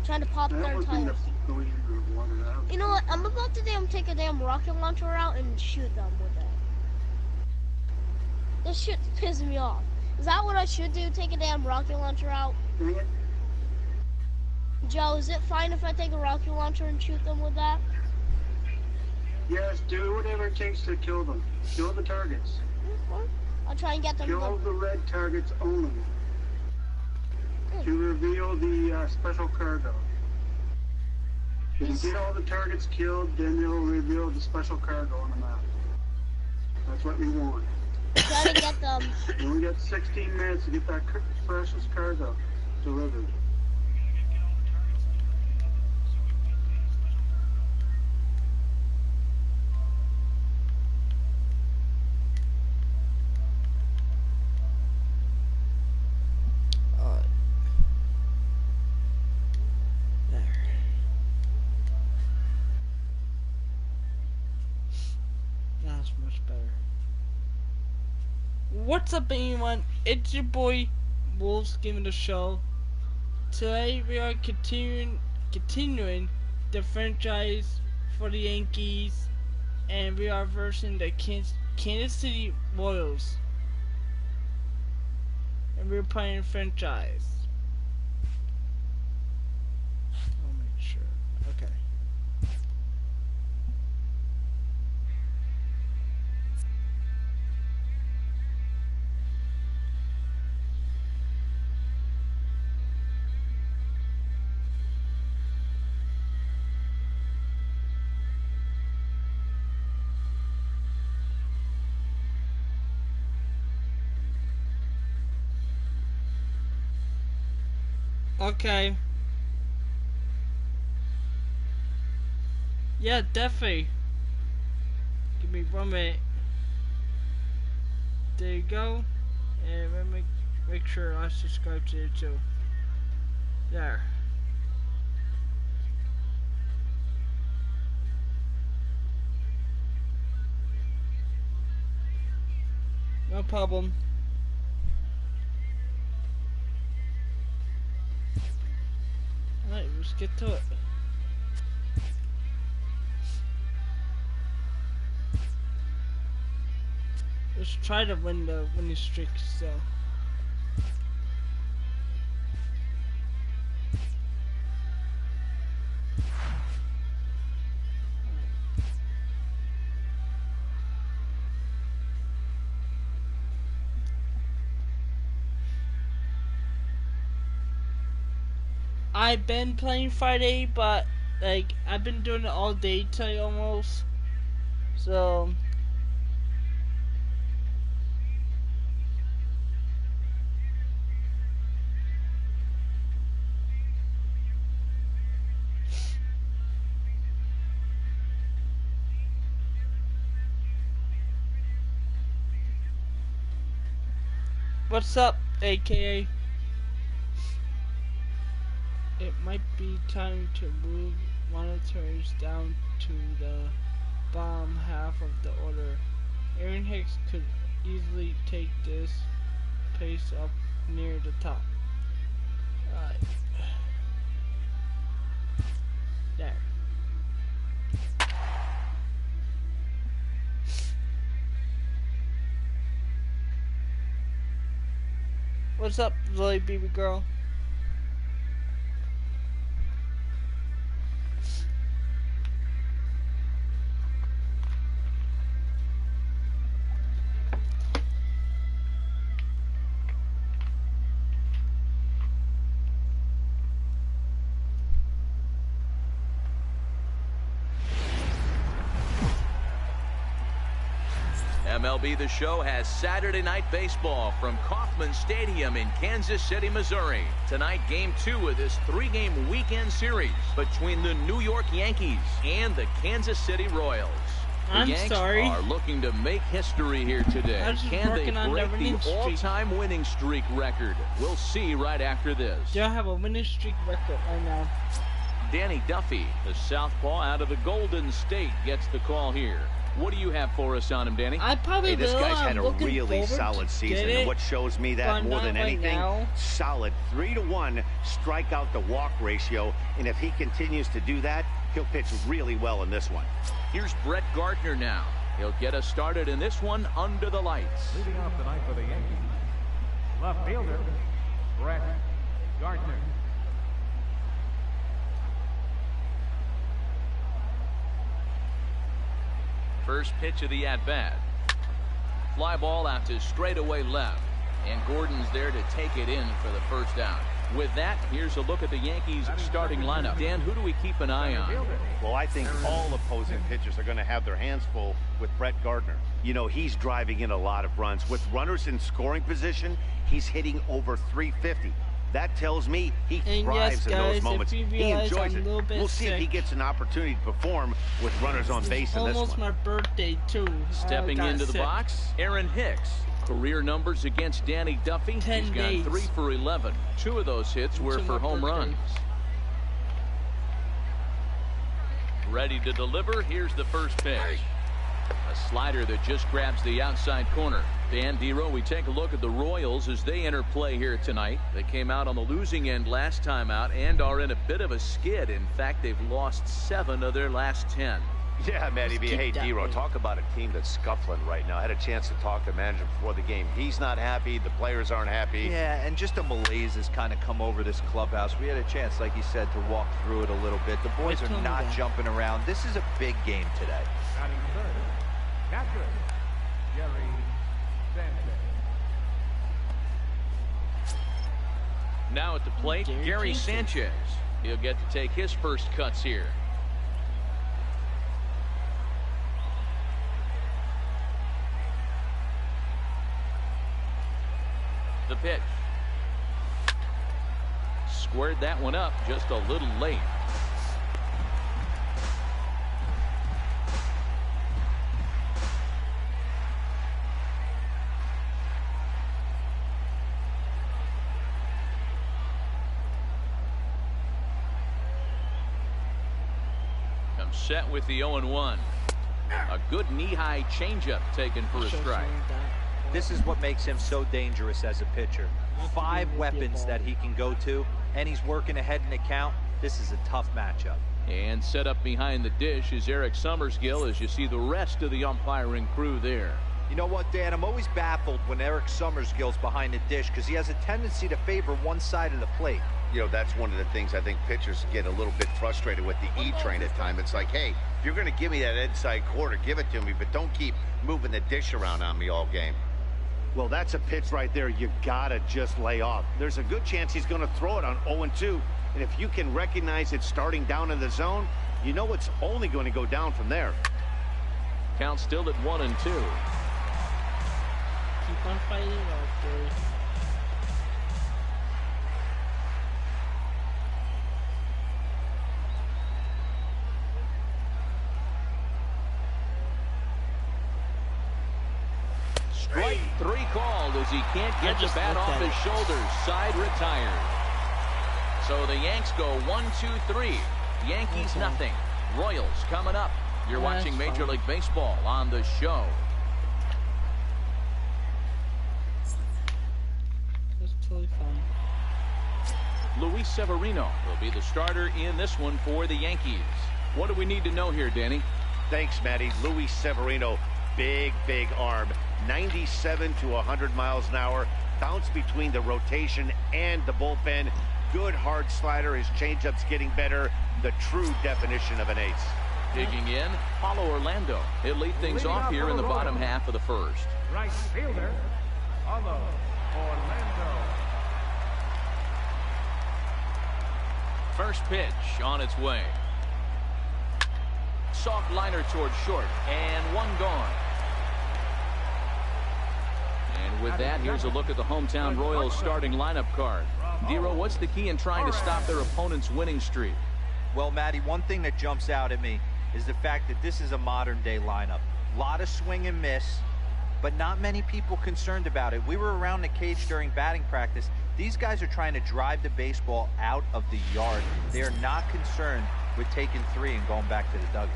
Trying to pop their tires. You know what? I'm about to take a damn rocket launcher out and shoot them with it. This shit's pissing me off. Is that what I should do? Take a damn rocket launcher out? Joe, is it fine if I take a rocket launcher and shoot them with that? Yes, do whatever it takes to kill them. Kill the targets. I'll try and get them. Kill the red targets only. To reveal the special cargo. If you get all the targets killed, then it'll reveal the special cargo on the map. That's what we want. Try to get them. And we got 16 minutes to get that precious cargo delivered. What's up, everyone? It's your boy Wolves giving the show. Today we are continuing the franchise for the Yankees, and we are versing the Kansas City Royals, and we're playing franchise. I'll make sure. Okay. Okay. Yeah, definitely. Give me 1 minute. There you go. And let me make sure I subscribe to it too. There. No problem. Alright, let's get to it. Let's try to win the winning streak, so. I've been playing Friday, but like I've been doing it all day today almost. So what's up, AKA? It might be time to move monitors down to the bottom half of the order. Aaron Hicks could easily take this pace up near the top. Alright. There. What's up, Zoe baby girl? MLB The Show has Saturday Night Baseball from Kauffman Stadium in Kansas City, Missouri. Tonight, Game 2 of this 3-game weekend series between the New York Yankees and the Kansas City Royals. The Yanks are looking to make history here today. Can they break the all-time winning streak record? We'll see right after this. They'll have a winning streak record right now. Danny Duffy, the southpaw out of the Golden State, gets the call here. What do you have for us on him, Danny? I probably this will. guy's had I'm a really solid season, and what shows me that more than anything, solid 3-to-1 strikeout to walk ratio, and if he continues to do that, he'll pitch really well in this one. Here's Brett Gardner now. He'll get us started in this one under the lights. Leading off tonight for the Yankees, left fielder, Brett Gardner. First pitch of the at-bat. Fly ball out to straightaway left. And Gordon's there to take it in for the first out. With that, here's a look at the Yankees' starting lineup. Dan, who do we keep an eye on? Well, I think all opposing pitchers are going to have their hands full with Brett Gardner. You know, he's driving in a lot of runs. With runners in scoring position, he's hitting over 350. That tells me he thrives in those moments. He enjoys it. We'll see if he gets an opportunity to perform with runners on base in this one. Almost my birthday, too. Stepping into the box, Aaron Hicks. Career numbers against Danny Duffy. He's got 3 for 11. 2 of those hits were for home runs. Ready to deliver. Here's the first pitch. A slider that just grabs the outside corner. Dan Dero, we take a look at the Royals as they enter play here tonight. They came out on the losing end last time out and are in a bit of a skid. In fact, they've lost 7 of their last 10. Yeah, Matty B. Hey, Dero, talk about a team that's scuffling right now. I had a chance to talk to manager before the game. He's not happy. The players aren't happy. Yeah, and just a malaise has kind of come over this clubhouse. We had a chance, like you said, to walk through it a little bit. The boys are not jumping around. This is a big game today. Batting third, catcher, Gary Sanchez. Now at the plate, Gary Sanchez. He'll get to take his first cuts here. The pitch. Squared that one up just a little late. Comes set with the 0-1. A good knee-high changeup taken for a strike. This is what makes him so dangerous as a pitcher. 5 weapons that he can go to, and he's working ahead in the count. This is a tough matchup. And set up behind the dish is Eric Summersgill as you see the rest of the umpiring crew there. You know what, Dan? I'm always baffled when Eric Summersgill's behind the dish because he has a tendency to favor one side of the plate. You know, that's one of the things I think pitchers get a little bit frustrated with the E-train at times. It's like, hey, if you're going to give me that inside quarter, give it to me, but don't keep moving the dish around on me all game. Well, that's a pitch right there you gotta just lay off. There's a good chance he's going to throw it on 0-2, and if you can recognize it starting down in the zone, you know it's only going to go down from there. Count still at 1-2. Keep on fighting, okay. Strike 3 called as he can't get the bat off his shoulders. Side retired. So the Yanks go 1-2-3. Yankees nothing. Royals coming up. You're watching Major League Baseball on the show. That's totally fine. Luis Severino will be the starter in this one for the Yankees. What do we need to know here, Danny? Thanks, Matty. Luis Severino, big arm. 97 to 100 miles an hour. Bounce between the rotation and the bullpen. Good hard slider. His changeup's getting better. The true definition of an ace. Digging in, Paulo Orlando. He'll lead things off here in the bottom half of the first. Right fielder, Paulo Orlando. First pitch on its way. Soft liner towards short, and one gone. And with that, here's a look at the hometown Royals starting lineup card. Dero, what's the key in trying to stop their opponent's winning streak? Well, Matty, one thing that jumps out at me is the fact that this is a modern-day lineup. A lot of swing and miss, but not many people concerned about it. We were around the cage during batting practice. These guys are trying to drive the baseball out of the yard. They are not concerned with taking 3 and going back to the dugout.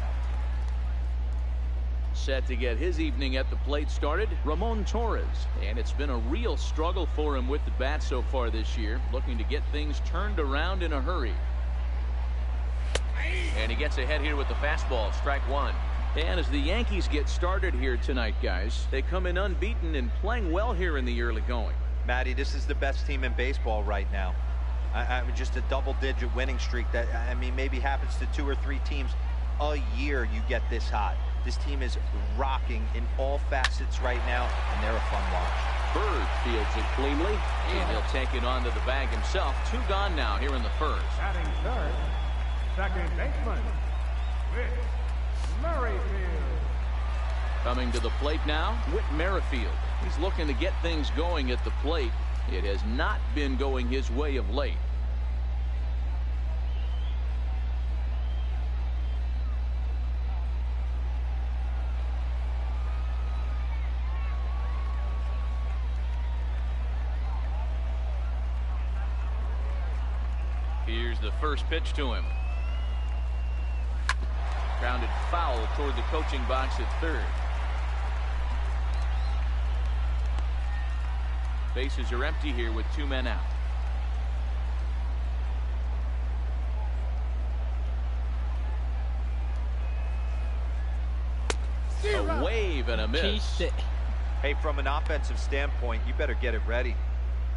Set to get his evening at the plate started, Ramon Torres. And it's been a real struggle for him with the bat so far this year, looking to get things turned around in a hurry. And he gets ahead here with the fastball, strike one. And as the Yankees get started here tonight, guys, they come in unbeaten and playing well here in the early going. Matty, this is the best team in baseball right now. I mean, just a double-digit winning streak that, I mean, maybe happens to 2 or 3 teams a year you get this hot. This team is rocking in all facets right now, and they're a fun watch. Bird fields it cleanly, and he'll take it onto the bag himself. 2 gone now here in the first. Batting third, second baseman, Whit Merrifield. Coming to the plate now, Whit Merrifield. He's looking to get things going at the plate. It has not been going his way of late. Here's the first pitch to him. Grounded foul toward the coaching box at third. Bases are empty here with 2 men out. A wave and a miss. Hey, from an offensive standpoint, you better get it ready.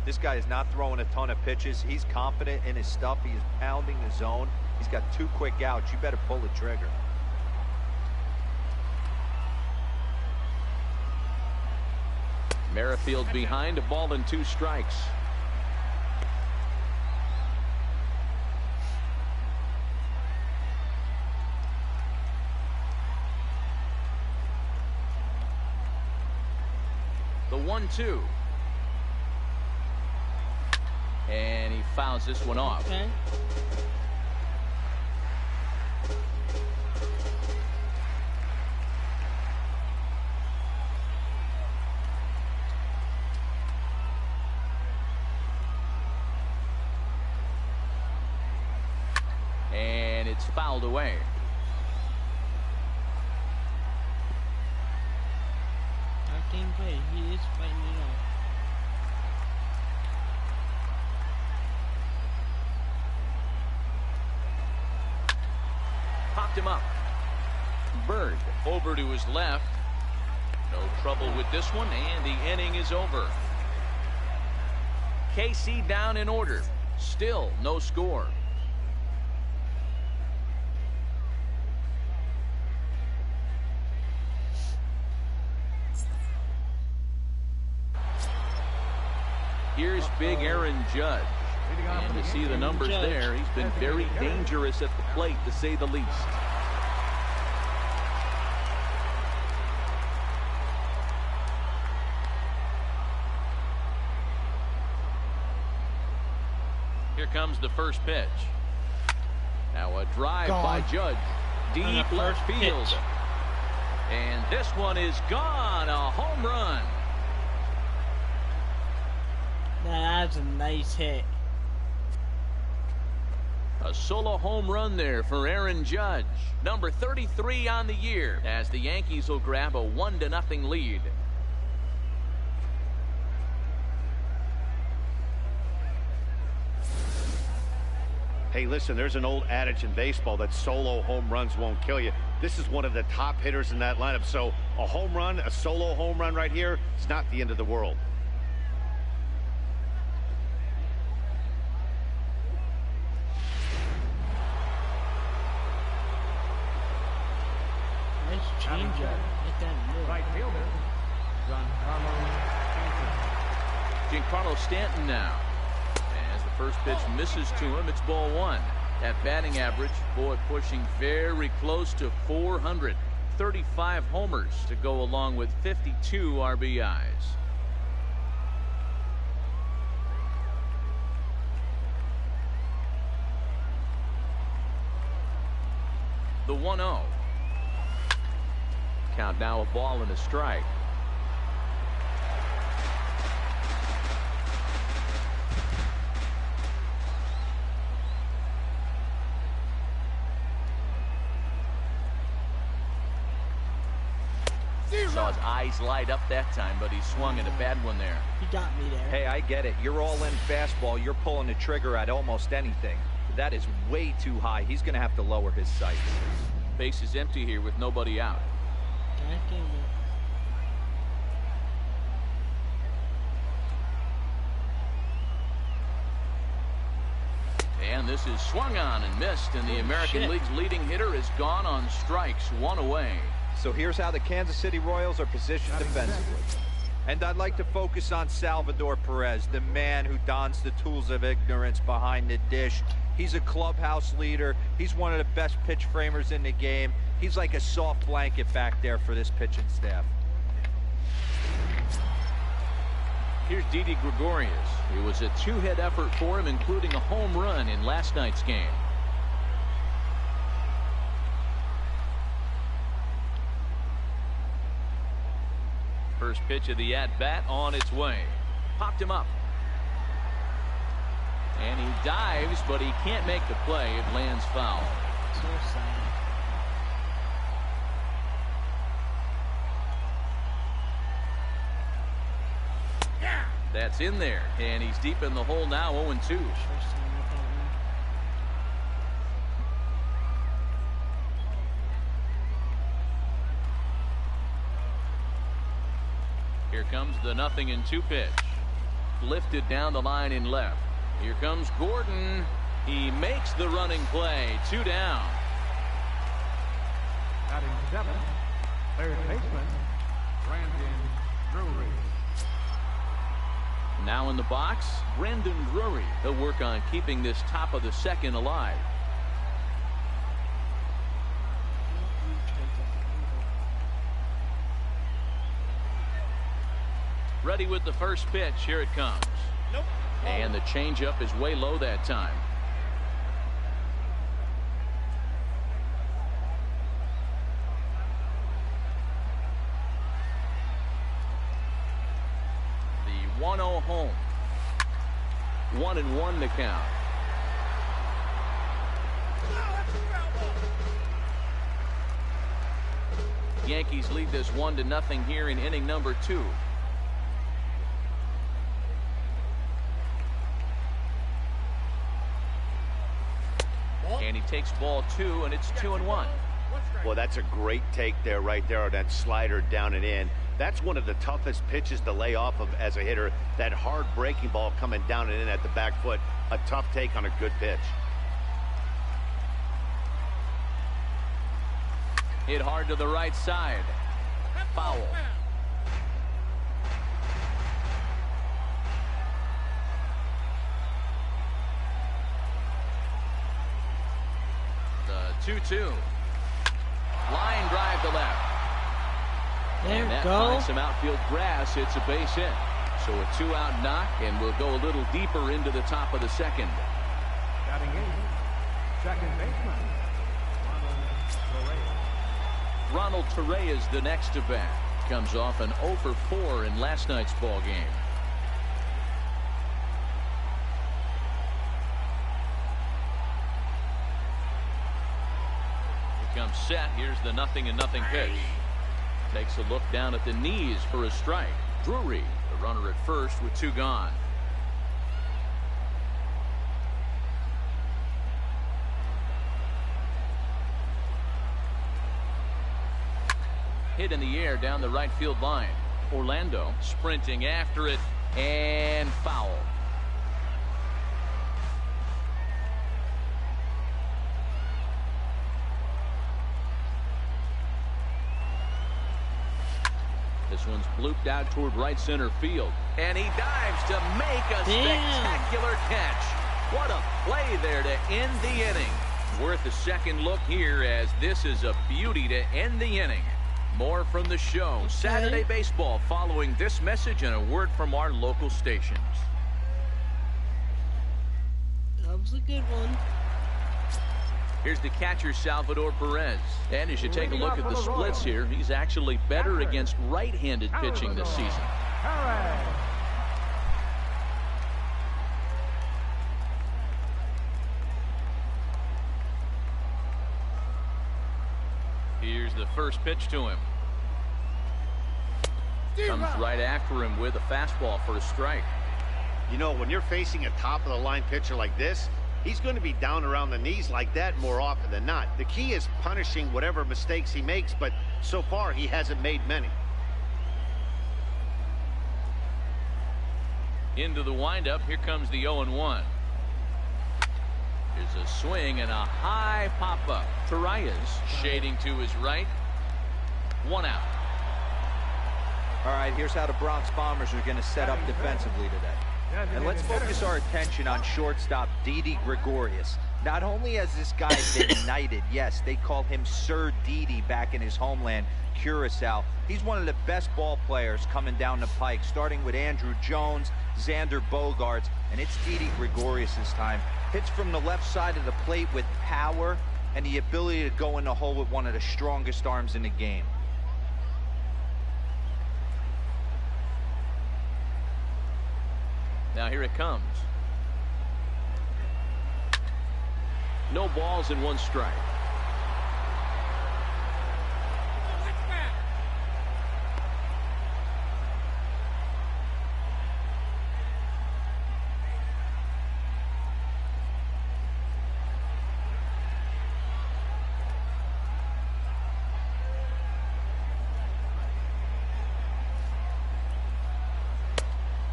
This guy is not throwing a ton of pitches. He's confident in his stuff. He is pounding the zone. He's got 2 quick outs. You better pull the trigger. Merrifield behind, a ball and 2 strikes. The 1-2. And he fouls this one off. Okay. And it's fouled away. I can't play. He is fighting it off. Popped him up. Bird over to his left. No trouble with this one, and the inning is over. KC down in order. Still no score. Here's big Aaron Judge. And you see the numbers there. He's been very dangerous at the plate, to say the least. Here comes the first pitch. Now a drive by Judge. Deep left field. And this one is gone. A home run. That's a nice hit. A solo home run there for Aaron Judge. Number 33 on the year, as the Yankees will grab a 1-0 lead. Hey, listen, there's an old adage in baseball that solo home runs won't kill you. This is one of the top hitters in that lineup. So a home run, a solo home run right here, it's not the end of the world. Right fielder, Giancarlo Stanton now. As the first pitch misses to him, it's ball 1. That batting average, boy, pushing very close to 400. 35 homers to go along with 52 RBIs. The 1-0. Count now a ball and a strike. saw his eyes light up that time, but he swung at a bad one there. He got me there. Hey, I get it. You're all in fastball. You're pulling the trigger at almost anything. That is way too high. He's going to have to lower his sights. Base is empty here with nobody out. And this is swung on and missed, and the American League's leading hitter is gone on strikes, 1 away. So here's how the Kansas City Royals are positioned defensively. And I'd like to focus on Salvador Perez, the man who dons the tools of ignorance behind the dish. He's a clubhouse leader. He's one of the best pitch framers in the game. He's like a soft blanket back there for this pitching staff. Here's Didi Gregorius. It was a 2-hit effort for him, including a home run in last night's game. First pitch of the at-bat on its way. Popped him up. And he dives, but he can't make the play. It lands foul. So sad. That's in there, and he's deep in the hole now, 0-2. Here comes the 0-2 pitch. Lifted down the line in left. Here comes Gordon. He makes the running play. 2 down. Batting 7, third baseman, Brandon Drury. Now in the box, Brandon Drury. He'll work on keeping this top of the second alive. Ready with the first pitch. Here it comes. Nope. And the changeup is way low that time. The 1-0 home. 1-1 to count. Yankees lead this 1-0 here in inning number 2. And he takes ball 2, and it's 2-1. Well, that's a great take there, right there, on that slider down and in. That's one of the toughest pitches to lay off of as a hitter. That hard breaking ball coming down and in at the back foot. A tough take on a good pitch. Hit hard to the right side. Foul. The 2-2. Line drive to left. There and that we go. finds some outfield grass. It's a base hit. So a 2-out knock, and we'll go a little deeper into the top of the second. Batting 8, second baseman, Ronald Torre is the next to bat. Comes off an 0 for 4 in last night's ball game. Here comes set. Here's the 0-0 pitch. Takes a look down at the knees for a strike. Drury, the runner at first with 2 gone. Hit in the air down the right field line. Orlando sprinting after it, and foul. This one's blooped out toward right center field. And he dives to make a spectacular catch. What a play there to end the inning. Worth a second look here, as this is a beauty to end the inning. More from the show. Saturday Baseball following this message and a word from our local stations. That was a good one. Here's the catcher, Salvador Perez. And as you take a look at the splits here, he's actually better against right-handed pitching this season. Here's the first pitch to him. Comes right after him with a fastball for a strike. You know, when you're facing a top-of-the-line pitcher like this, he's going to be down around the knees like that more often than not. The key is punishing whatever mistakes he makes, but so far he hasn't made many. Into the windup. Here comes the 0-1. There's a swing and a high pop-up. Torreyes shading to his right. 1 out. All right, here's how the Bronx Bombers are going to set up defensively today. And let's focus our attention on shortstop Didi Gregorius. Not only has this guy been knighted, yes, they call him Sir Didi back in his homeland, Curacao. He's one of the best ball players coming down the pike, starting with Andrew Jones, Xander Bogaerts, and it's Didi Gregorius this time. Hits from the left side of the plate with power and the ability to go in the hole with one of the strongest arms in the game. Now here it comes. No balls and 1 strike.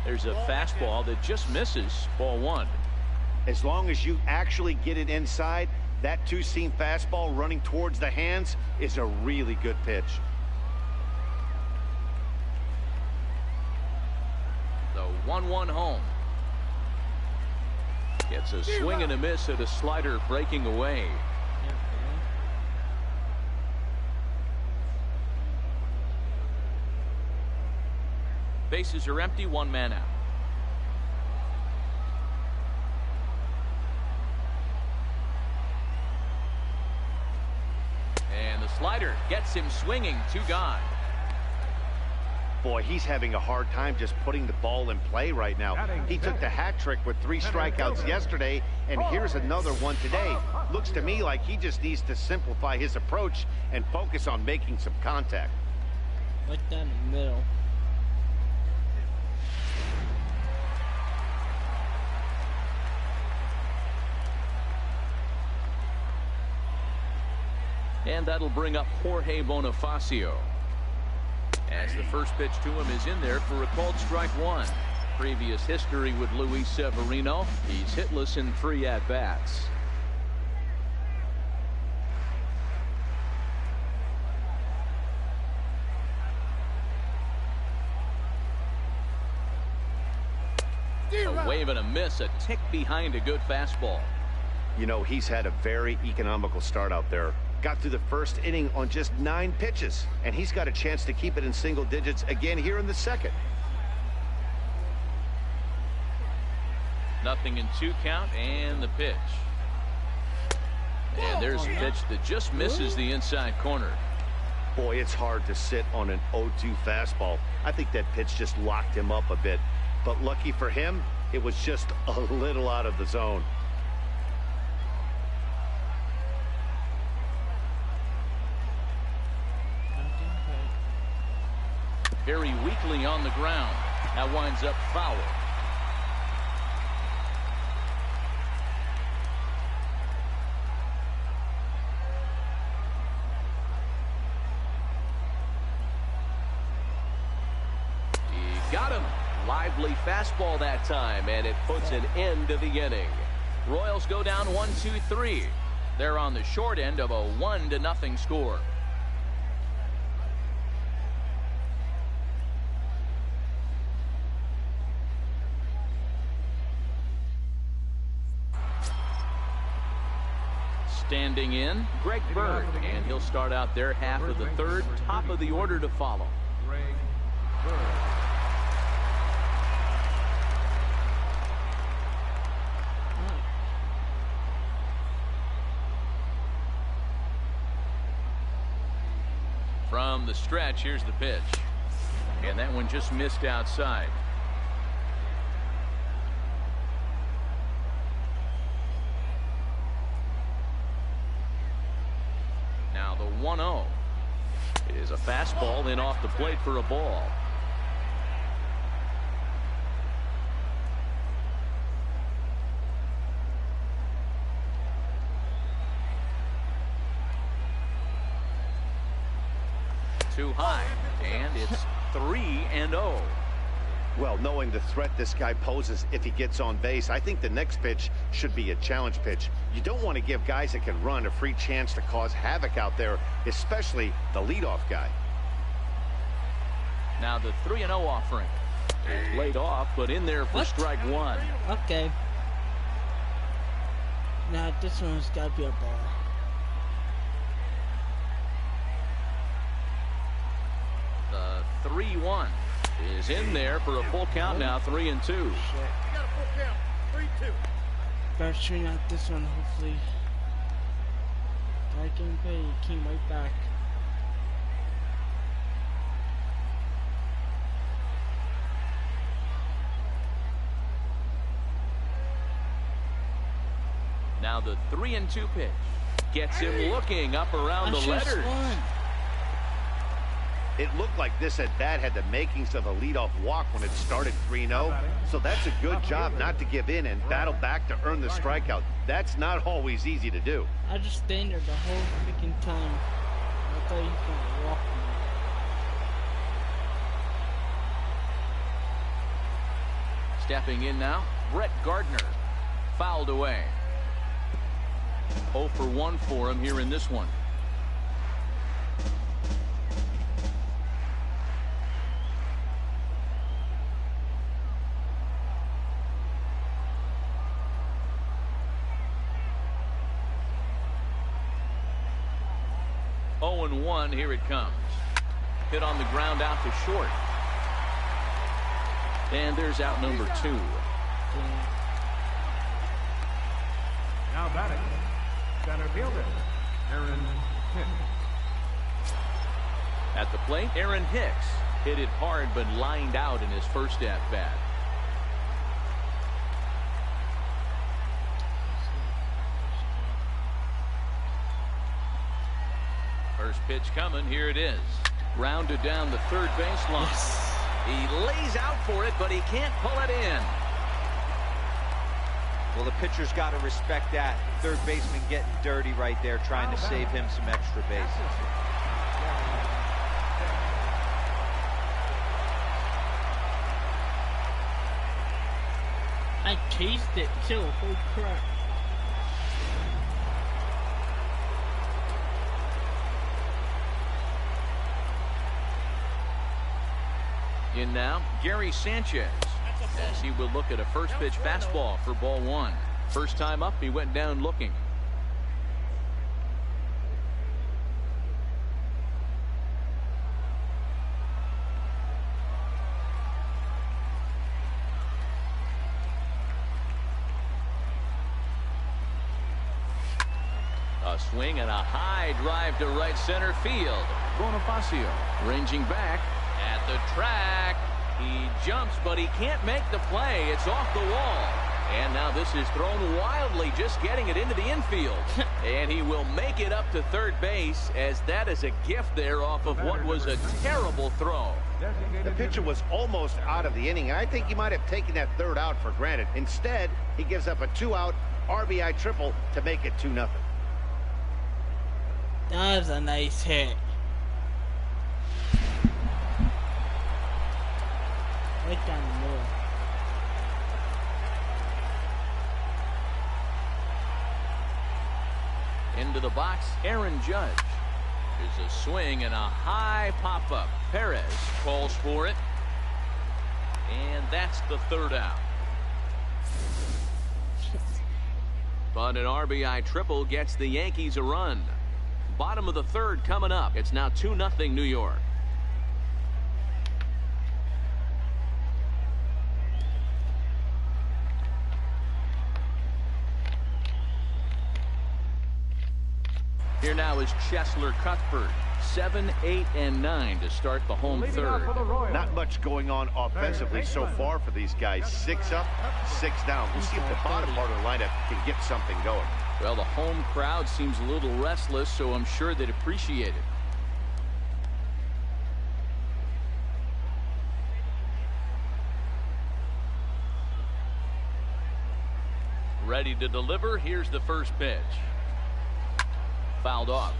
There's a fastball that just misses. Ball 1. As long as you actually get it inside, that two-seam fastball running towards the hands is a really good pitch. The 1-1 home. Gets a swing and a miss at a slider breaking away. Bases are empty, 1 man out. And the slider gets him swinging. 2 gone. Boy, he's having a hard time just putting the ball in play right now. He took the hat trick with 3 strikeouts yesterday, and here's another one today. Looks to me like he just needs to simplify his approach and focus on making some contact. Like that in the middle. And that'll bring up Jorge Bonifacio. As the first pitch to him is in there for a called strike 1. Previous history with Luis Severino. He's hitless in 3 at-bats. A wave and a miss, a tick behind a good fastball. You know, he's had a very economical start out there. Got through the first inning on just 9 pitches, and he's got a chance to keep it in single digits again here in the second. Nothing in 2 count, and the pitch. And there's a pitch that just misses the inside corner. Boy, it's hard to sit on an 0-2 fastball. I think that pitch just locked him up a bit. But lucky for him, it was just a little out of the zone. Very weakly on the ground. That winds up foul. He got him. Lively fastball that time, and it puts an end to the inning. Royals go down 1-2-3. They're on the short end of a 1-0 score. Standing in, Greg Bird, and he'll start out their half of the 3rd. Top of the order to follow. Greg Bird. From the stretch, here's the pitch. And that one just missed outside. Now the 1-0 is a fastball in off the plate for a ball. Too high, and it's 3-0. Well, knowing the threat this guy poses if he gets on base, I think the next pitch should be a challenge pitch. You don't want to give guys that can run a free chance to cause havoc out there, especially the leadoff guy. Now the 3-0 offering is laid off, but in there for strike one. Okay. Now this one's got to be a ball. The 3-1 is in there for a full count now, 3-2. Shit. Better string out this one, hopefully. Guy getting paid, he came right back. Now the 3-2 pitch gets him looking up around the letters. It looked like this at bat had the makings of a leadoff walk when it started 3-0. So that's a good job not to give in and battle back to earn the strikeout. That's not always easy to do. I just stand there the whole freaking time. I thought he was gonna walk me. Stepping in now, Brett Gardner. Fouled away. 0 for 1 for him here in this one. And 1, here it comes. Hit on the ground out to short. And there's out number 2. Now batting, center fielder, Aaron Hicks. At the plate, Aaron Hicks hit it hard but lined out in his first at-bat. First pitch coming. Here it is. Grounded down the third baseline. Yes. He lays out for it, but he can't pull it in. Well, the pitcher's got to respect that. Third baseman getting dirty right there, trying to save him some extra bases. I chased it too. Holy crap. In now, Gary Sanchez, as he will look at a first pitch fastball for ball 1. First time up, he went down looking. A swing and a high drive to right center field. Bonifacio ranging back. At the track, he jumps, but he can't make the play. It's off the wall. And now this is thrown wildly, just getting it into the infield. And he will make it up to third base, as that is a gift there off of what was a terrible throw. The pitcher was almost out of the inning. I think he might have taken that third out for granted. Instead, he gives up a 2-out RBI triple to make it 2-0. That was a nice hit. Right down the middle. Into the box, Aaron Judge. There's a swing and a high pop-up. Perez calls for it. And that's the third out. But an RBI triple gets the Yankees a run. Bottom of the third coming up. It's now 2-0 New York. Here now is Cheslor Cuthbert. 7, 8, and 9 to start the home third. Not much going on offensively so far for these guys. 6 up, 6 down. We'll see if the bottom part of the lineup can get something going. Well, the home crowd seems a little restless, so I'm sure they'd appreciate it. Ready to deliver. Here's the first pitch. Fouled off.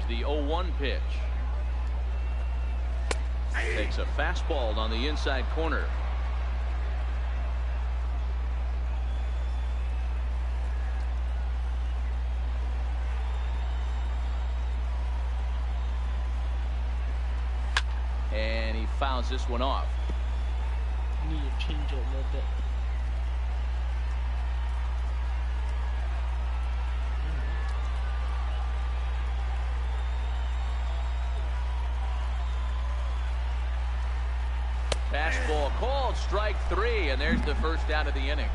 Here's the 0-1 pitch. Takes a fastball on the inside corner. And he fouls this one off. Need to change it a little bit. Fastball called, strike 3, and there's the first out of the inning.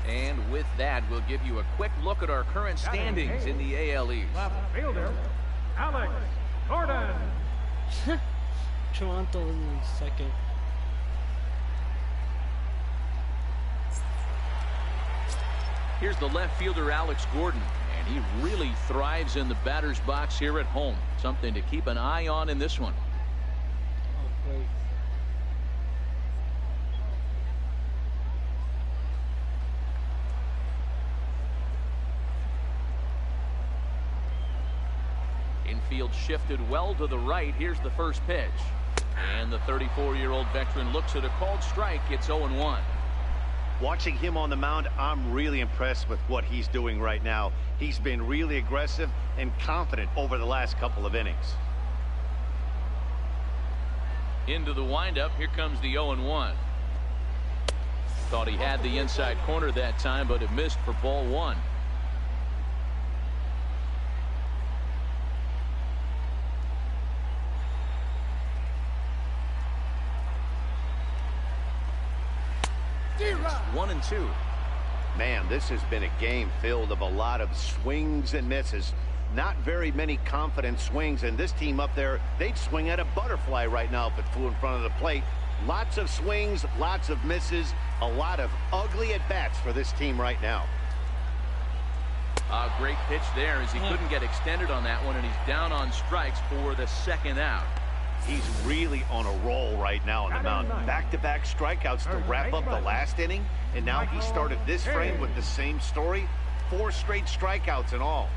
And with that, we'll give you a quick look at our current standings in the AL East. Left fielder, Alex Gordon. Toronto in second. Here's the left fielder, Alex Gordon, and he really thrives in the batter's box here at home. Something to keep an eye on in this one. Oh, great. Infield shifted well to the right. Here's the first pitch. And the 34-year-old veteran looks at a called strike. It's 0-1. Watching him on the mound, I'm really impressed with what he's doing right now. He's been really aggressive and confident over the last couple of innings. Into the windup. Here comes the 0-1. Thought he had the inside corner that time, but it missed for ball 1. It's 1-2. Man, this has been a game filled of a lot of swings and misses. Not very many confident swings, and this team up there, they'd swing at a butterfly right now if it flew in front of the plate. Lots of swings, lots of misses, a lot of ugly at-bats for this team right now. A great pitch there as he couldn't get extended on that one, and he's down on strikes for the second out. He's really on a roll right now on the mound. Back-to-back strikeouts to wrap up the last inning, and now he started this frame with the same story. 4 straight strikeouts in all.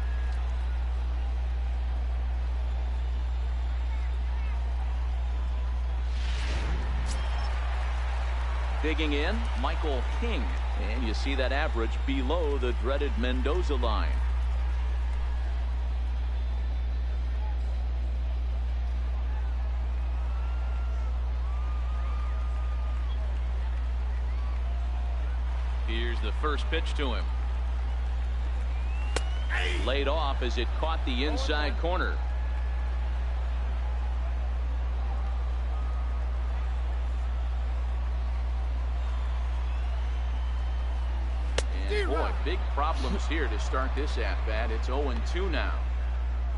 Digging in, Michael King. And you see that average below the dreaded Mendoza line. Here's the first pitch to him. Laid off as it caught the inside corner. And boy, big problems here to start this at-bat. It's 0-2 now.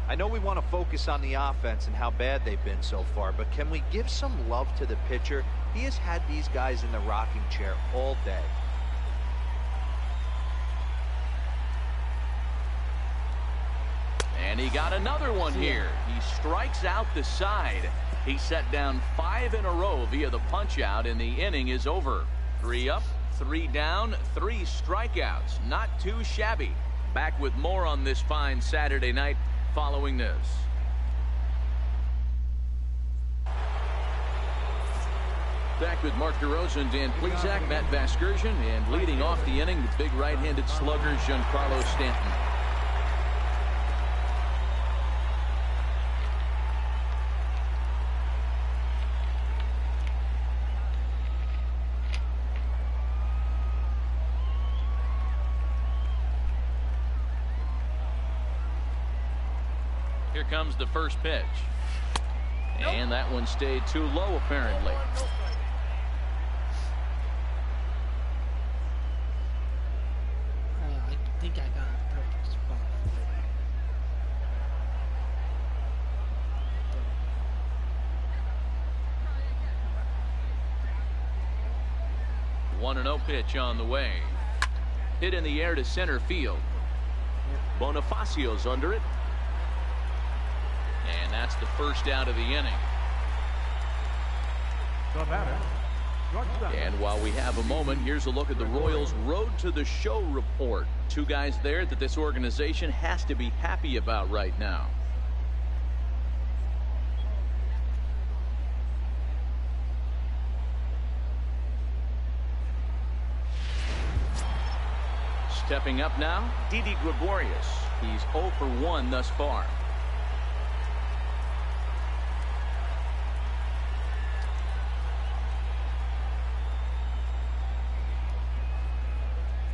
I know we want to focus on the offense and how bad they've been so far, but can we give some love to the pitcher? He has had these guys in the rocking chair all day. And he got another one here. He strikes out the side. He set down 5 in a row via the punch out, and the inning is over. 3 up, 3 down, 3 strikeouts. Not too shabby. Back with more on this fine Saturday night following this. Back with Mark DeRosa, Dan Plesac, Matt Vasgersian, and leading off the inning, the big right-handed slugger, Giancarlo Stanton. Here comes the first pitch. And that one stayed too low, apparently. I think I got a perfect spot. 1-0 pitch on the way. Hit in the air to center field. Bonifacio's under it. And that's the first out of the inning. The batter, Shortstop. And while we have a moment, here's a look at the Royals' Road to the Show report. Two guys there that this organization has to be happy about right now. Stepping up now, Didi Gregorius. He's 0 for 1 thus far.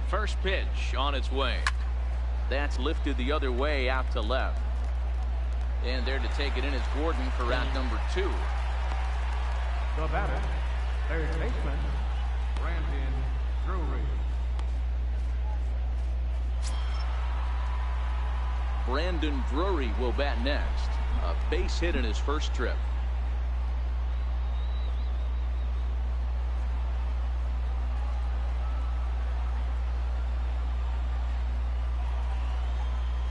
First pitch on its way. That's lifted the other way out to left. And there to take it in is Gordon for round number 2. The batter, third baseman, Brandon Drury. Brandon Drury will bat next. A base hit in his first trip.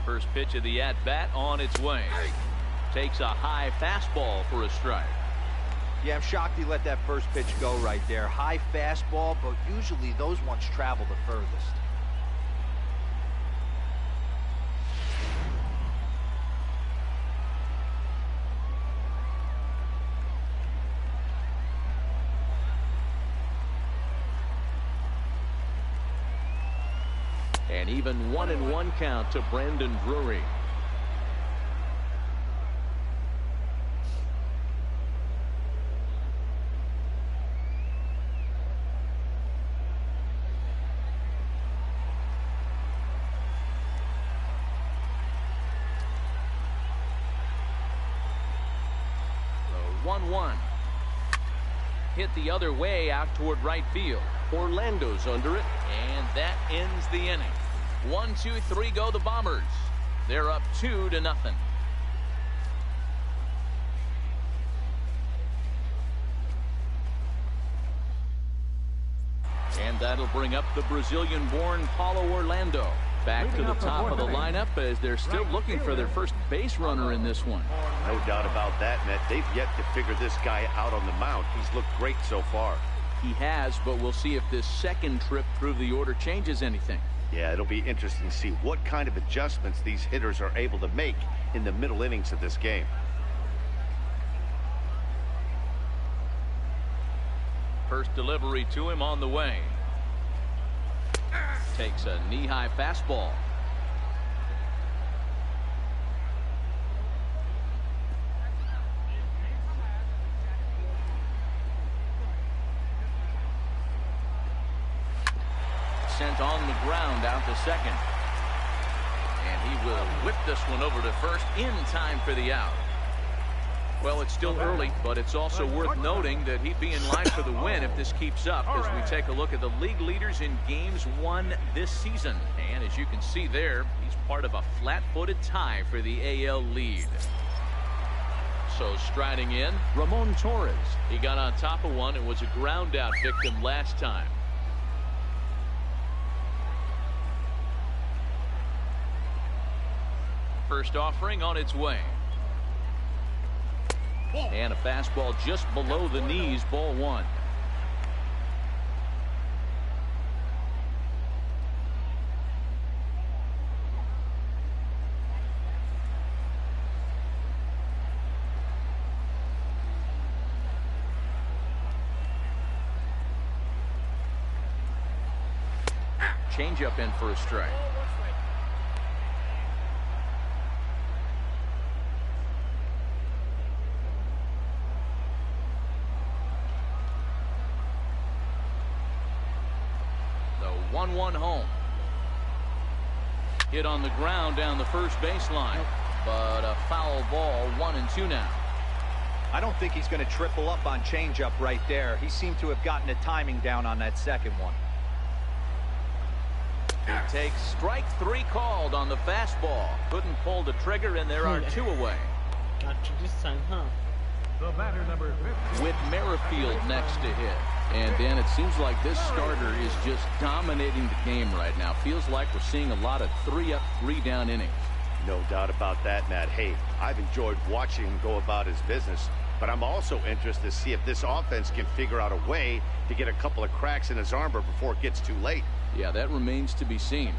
First pitch of the at-bat on its way. Takes a high fastball for a strike. Yeah, I'm shocked he let that first pitch go right there. High fastball, but usually those ones travel the furthest. And even 1-1 count to Brandon Drury. The 1-1. Hit the other way out toward right field. Orlando's under it, and that ends the inning. 1, 2, 3 go the Bombers. They're up 2-0. And that'll bring up the Brazilian-born Paulo Orlando back to the top of the lineup as they're still looking for their first base runner in this one. No doubt about that, Matt. They've yet to figure this guy out on the mound. He's looked great so far. He has, but we'll see if this second trip through the order changes anything. Yeah, it'll be interesting to see what kind of adjustments these hitters are able to make in the middle innings of this game. First delivery to him on the way. Takes a knee-high fastball. Sent on the ground out to second. And he will whip this one over to first in time for the out. Well, it's still early, but it's also worth noting that he'd be in line for the win if this keeps up as we take a look at the league leaders in games won this season. And as you can see there, he's part of a flat-footed tie for the AL lead. So striding in, Ramon Torres. He got on top of one and was a ground-out victim last time. First offering on its way. And a fastball just below the knees, ball 1. Changeup in for a strike. The 1-1 home. Hit on the ground down the first baseline, but a foul ball. 1-2 now. I don't think he's going to triple up on changeup right there. He seemed to have gotten the timing down on that second one. He takes strike 3 called on the fastball. Couldn't pull the trigger, and there are 2 away. Got you this time, huh? The batter, number 50. With Merrifield next to hit. And Dan, it seems like this starter is just dominating the game right now. Feels like we're seeing a lot of 3-up, 3-down innings. No doubt about that, Matt. Hey, I've enjoyed watching him go about his business. but I'm also interested to see if this offense can figure out a way to get a couple of cracks in his armor before it gets too late. Yeah, that remains to be seen.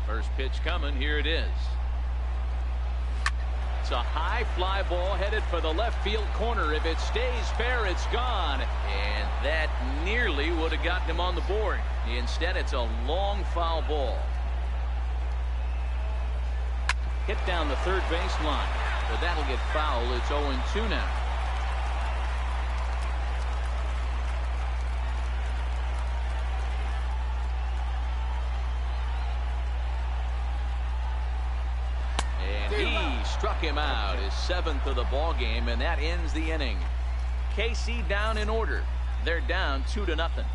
First pitch coming. Here it is. It's a high fly ball headed for the left field corner. If it stays fair, it's gone. And that nearly would have gotten him on the board. Instead, it's a long foul ball. Hit down the third baseline. But that'll get foul. It's 0-2 now. Struck him out, his 7th of the ball game, and that ends the inning. KC down in order. They're down 2-0.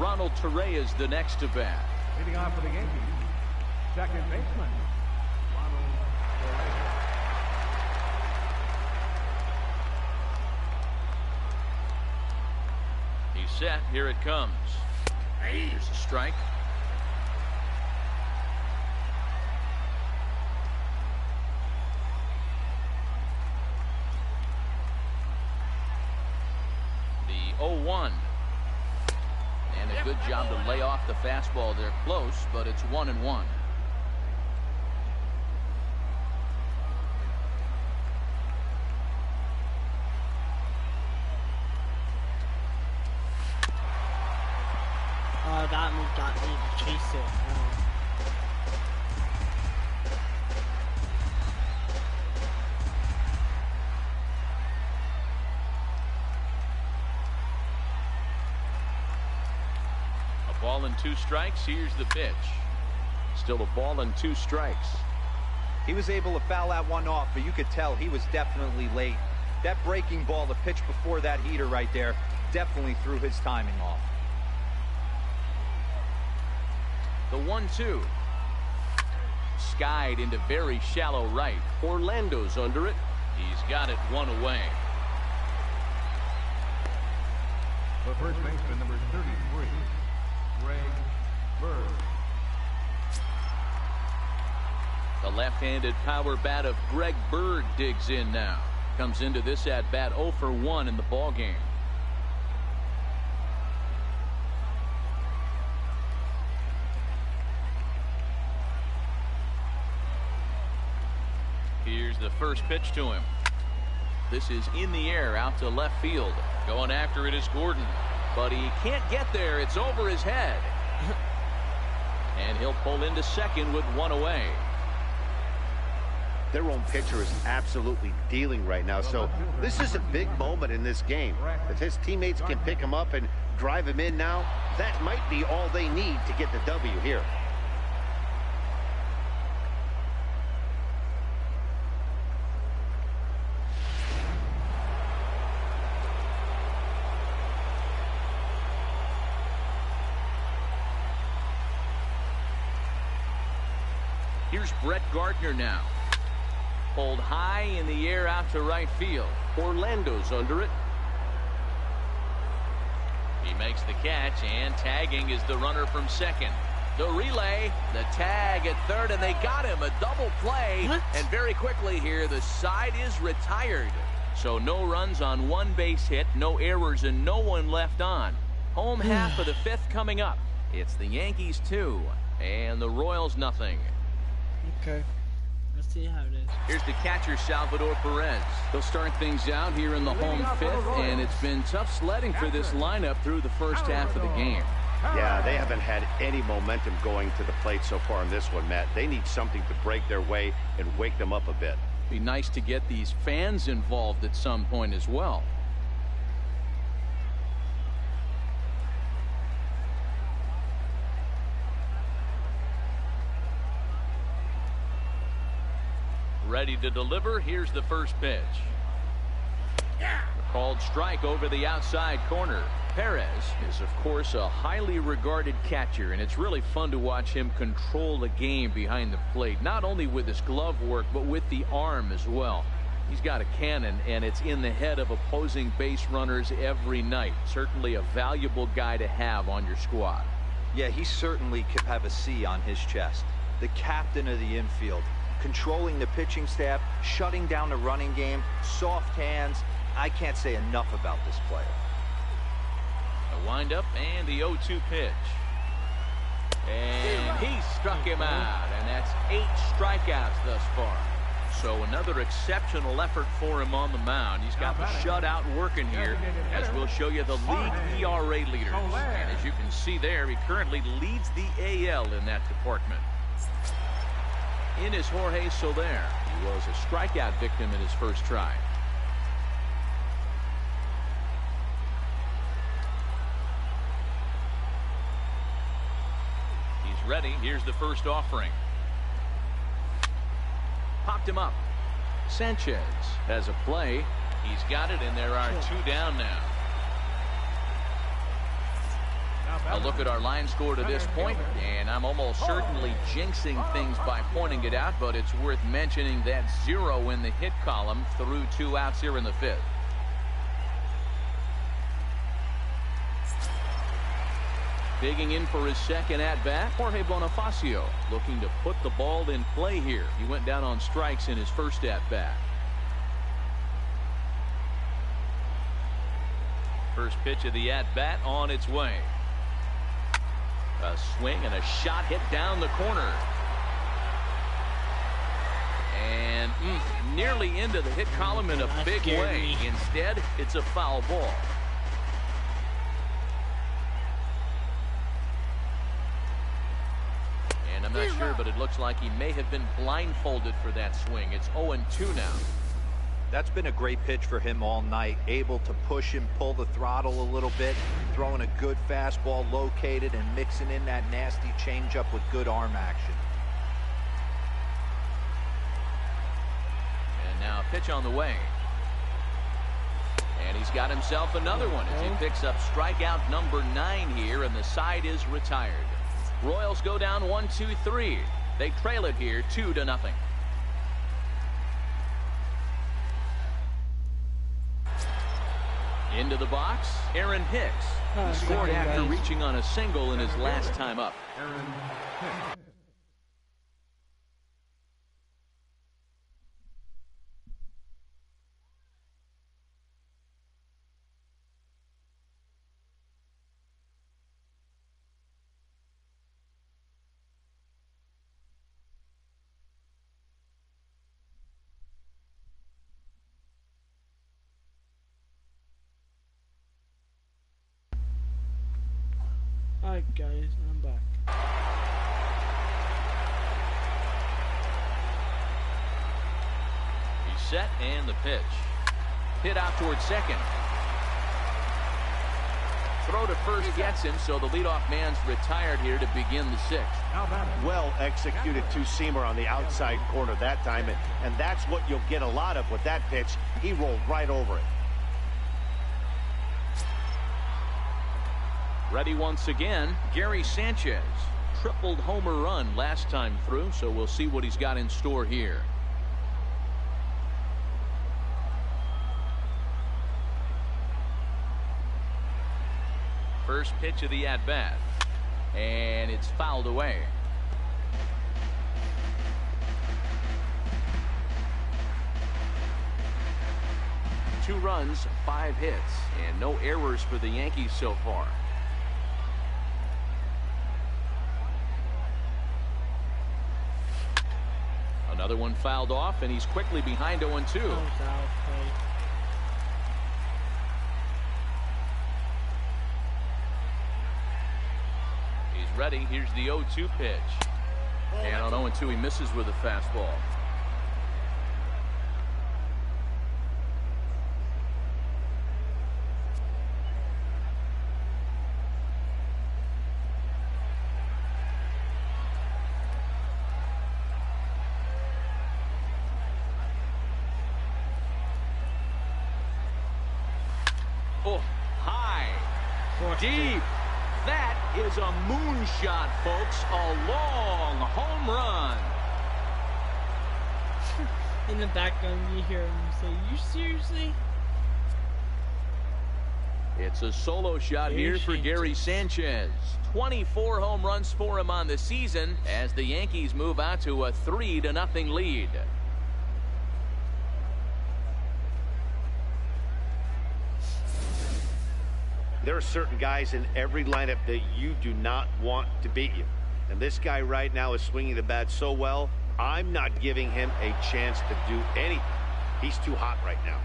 Ronald Torreyes is the next to bat. Leading off for the Yankees, second baseman, Ronald Torreyes. He's set. Here it comes. Here's a strike. The 0-1. And a good job to lay off the fastball. They're close, but it's 1-1. That move got me to chase it. A ball and 2 strikes. Here's the pitch. Still a ball and 2 strikes. He was able to foul that one off, but you could tell he was definitely late. That breaking ball, the pitch before that heater right there, definitely threw his timing off. The 1-2. Skied into very shallow right. Orlando's under it. He's got it 1 away. The first baseman, number 33, Greg Bird. The left-handed power bat of Greg Bird digs in now. Comes into this at bat 0 for 1 in the ball game. Here's the first pitch to him. This is in the air out to left field. Going after it is Gordon, but he can't get there. It's over his head. And he'll pull into second with 1 away. Their own pitcher is absolutely dealing right now, so this is a big moment in this game. If his teammates can pick him up and drive him in now, that might be all they need to get the W here. Here's Brett Gardner now. Pulled high in the air out to right field. Orlando's under it. He makes the catch, and tagging is the runner from second. The relay, the tag at third, and they got him. A double play. What? And very quickly here, the side is retired. So no runs on 1 base hit, no errors, and no one left on. Home half of the 5th coming up. It's the Yankees 2 and the Royals nothing. Okay. Let's see how it is. Here's the catcher, Salvador Perez. They'll start things out here in the home 5th, and it's been tough sledding for this lineup through the first half of the game. Yeah, they haven't had any momentum going to the plate so far in this one, Matt. They need something to break their way and wake them up a bit. Be nice to get these fans involved at some point as well. Ready to deliver. Here's the first pitch. A called strike over the outside corner. Perez is, of course, a highly regarded catcher, and it's really fun to watch him control the game behind the plate, not only with his glove work, but with the arm as well. He's got a cannon, and it's in the head of opposing base runners every night. Certainly a valuable guy to have on your squad. Yeah, he certainly could have a C on his chest. The captain of the infield, controlling the pitching staff, shutting down the running game, soft hands. I can't say enough about this player. A windup and the 0-2 pitch. And he struck him out, and that's 8 strikeouts thus far. So another exceptional effort for him on the mound. He's got the shutout working here, as we'll show you the league ERA leaders. And as you can see there, he currently leads the AL in that department. In is Jorge Soler. He was a strikeout victim in his first try. He's ready. Here's the first offering. Popped him up. Sanchez has a play. He's got it, and there are 2 down now. A look at our line score to this point, and I'm almost certainly jinxing things by pointing it out, but it's worth mentioning that 0 in the hit column through 2 outs here in the 5th. Digging in for his second at-bat, Jorge Bonifacio looking to put the ball in play here. He went down on strikes in his first at-bat. First pitch of the at-bat on its way. A swing and a shot hit down the corner. And nearly into the hit column in a big way. Instead, it's a foul ball. And I'm not sure, but it looks like he may have been blindfolded for that swing. It's 0-2 now. That's been a great pitch for him all night. Able to push and pull the throttle a little bit, throwing a good fastball located and mixing in that nasty changeup with good arm action. And now a pitch on the way. And he's got himself another one as he picks up strikeout number 9 here, and the side is retired. Royals go down 1-2-3. They trail it here 2-0. Into the box, Aaron Hicks. He scored after reaching on a single in his last time up. Alright guys, I'm back. He's set and the pitch. Hit out towards second. Throw to first gets him, so the leadoff man's retired here to begin the 6th. Well executed two-seamer on the outside corner that time, and that's what you'll get a lot of with that pitch. He rolled right over it. Ready once again, Gary Sanchez. Tripled homer run last time through, so we'll see what he's got in store here. First pitch of the at-bat, and it's fouled away. Two runs, 5 hits, and no errors for the Yankees so far. Another one fouled off, and he's quickly behind 0-2. He's ready. Here's the 0-2 pitch. And on 0-2, he misses with a fastball. Oh, high, deep. That is a moonshot, folks. A long home run. In the background, you hear him say, "You seriously?" It's a solo shot here for Gary Sanchez. 24 home runs for him on the season as the Yankees move out to a 3-0 lead. There are certain guys in every lineup that you do not want to beat you. And this guy right now is swinging the bat so well, I'm not giving him a chance to do anything. He's too hot right now.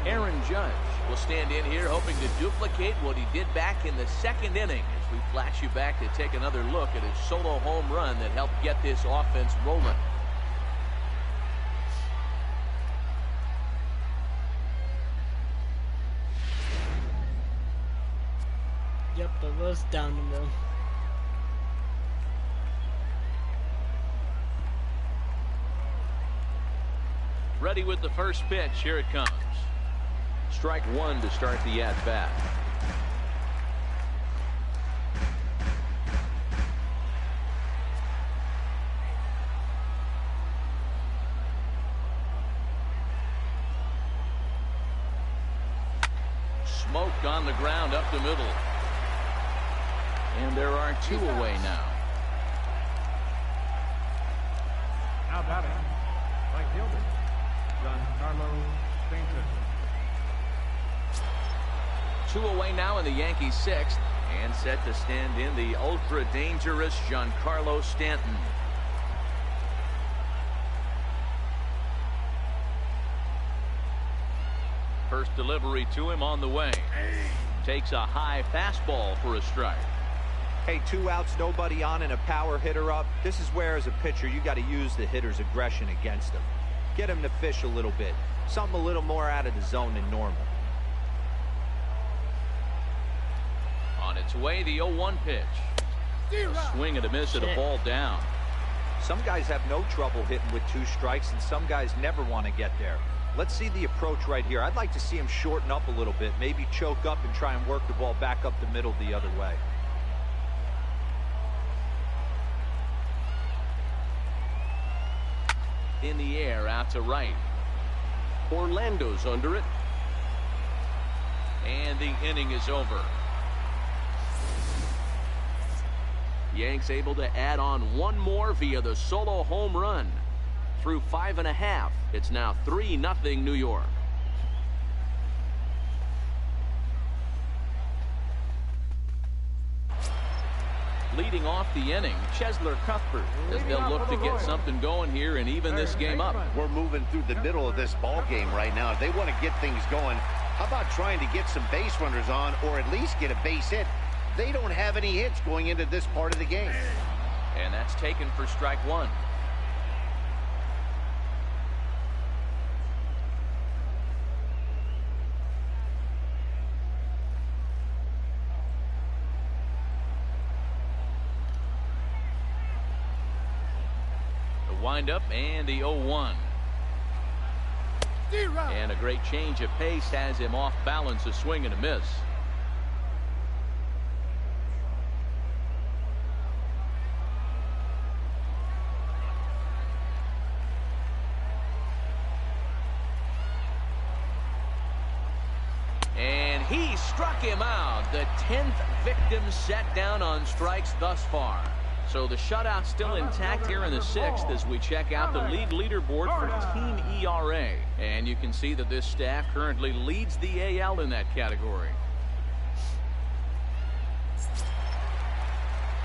Aaron Judge will stand in here hoping to duplicate what he did back in the second inning as we flash you back to take another look at his solo home run that helped get this offense rolling. Yep, it was down the middle. Ready with the first pitch. Here it comes. Strike one to start the at-bat. Smoked on the ground up the middle. And there are two away now. Now batting, right fielder, Giancarlo Stanton. Two away now in the Yankees' sixth, and set to stand in the ultra-dangerous Giancarlo Stanton. First delivery to him on the way. Takes a high fastball for a strike. Hey, 2 outs, nobody on, and a power hitter up. This is where, as a pitcher, you got to use the hitter's aggression against him. Get him to fish a little bit. Something a little more out of the zone than normal. On its way, the 0-1 pitch. A swing and a miss and a ball down. Some guys have no trouble hitting with 2 strikes, and some guys never want to get there. Let's see the approach right here. I'd like to see him shorten up a little bit, maybe choke up and try and work the ball back up the middle the other way. In the air, out to right. Orlando's under it. And the inning is over. Yanks able to add on one more via the solo home run. Through 5.5, it's now 3-0 New York. Leading off the inning, Chesler Cuthbert, as they'll look to get something going here and even this game up. We're moving through the middle of this ball game right now. If they want to get things going, how about trying to get some base runners on or at least get a base hit? They don't have any hits going into this part of the game. And that's taken for strike one. Wind up and the 0-1. And a great change of pace has him off balance, a swing and a miss. And he struck him out. The 10th victim set down on strikes thus far. So the shutout still intact here in the 6th as we check out the league leaderboard for team ERA. And you can see that this staff currently leads the AL in that category.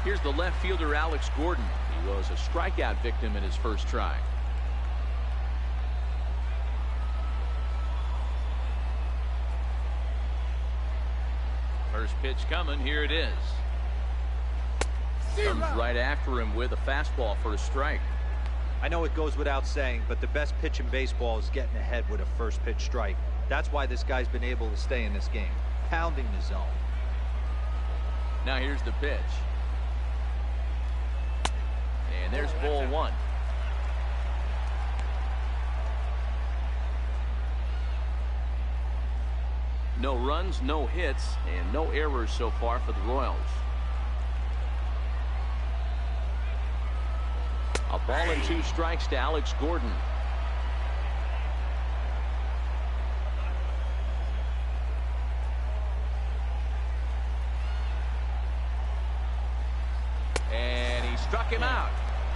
Here's the left fielder Alex Gordon. He was a strikeout victim in his first try. First pitch coming. Here it is. Comes right after him with a fastball for a strike. I know it goes without saying, but the best pitch in baseball is getting ahead with a first pitch strike. That's why this guy's been able to stay in this game, pounding the zone. Now here's the pitch. And there's ball one. No runs, no hits, and no errors so far for the Royals. Ball and 2 strikes to Alex Gordon. And he struck him out.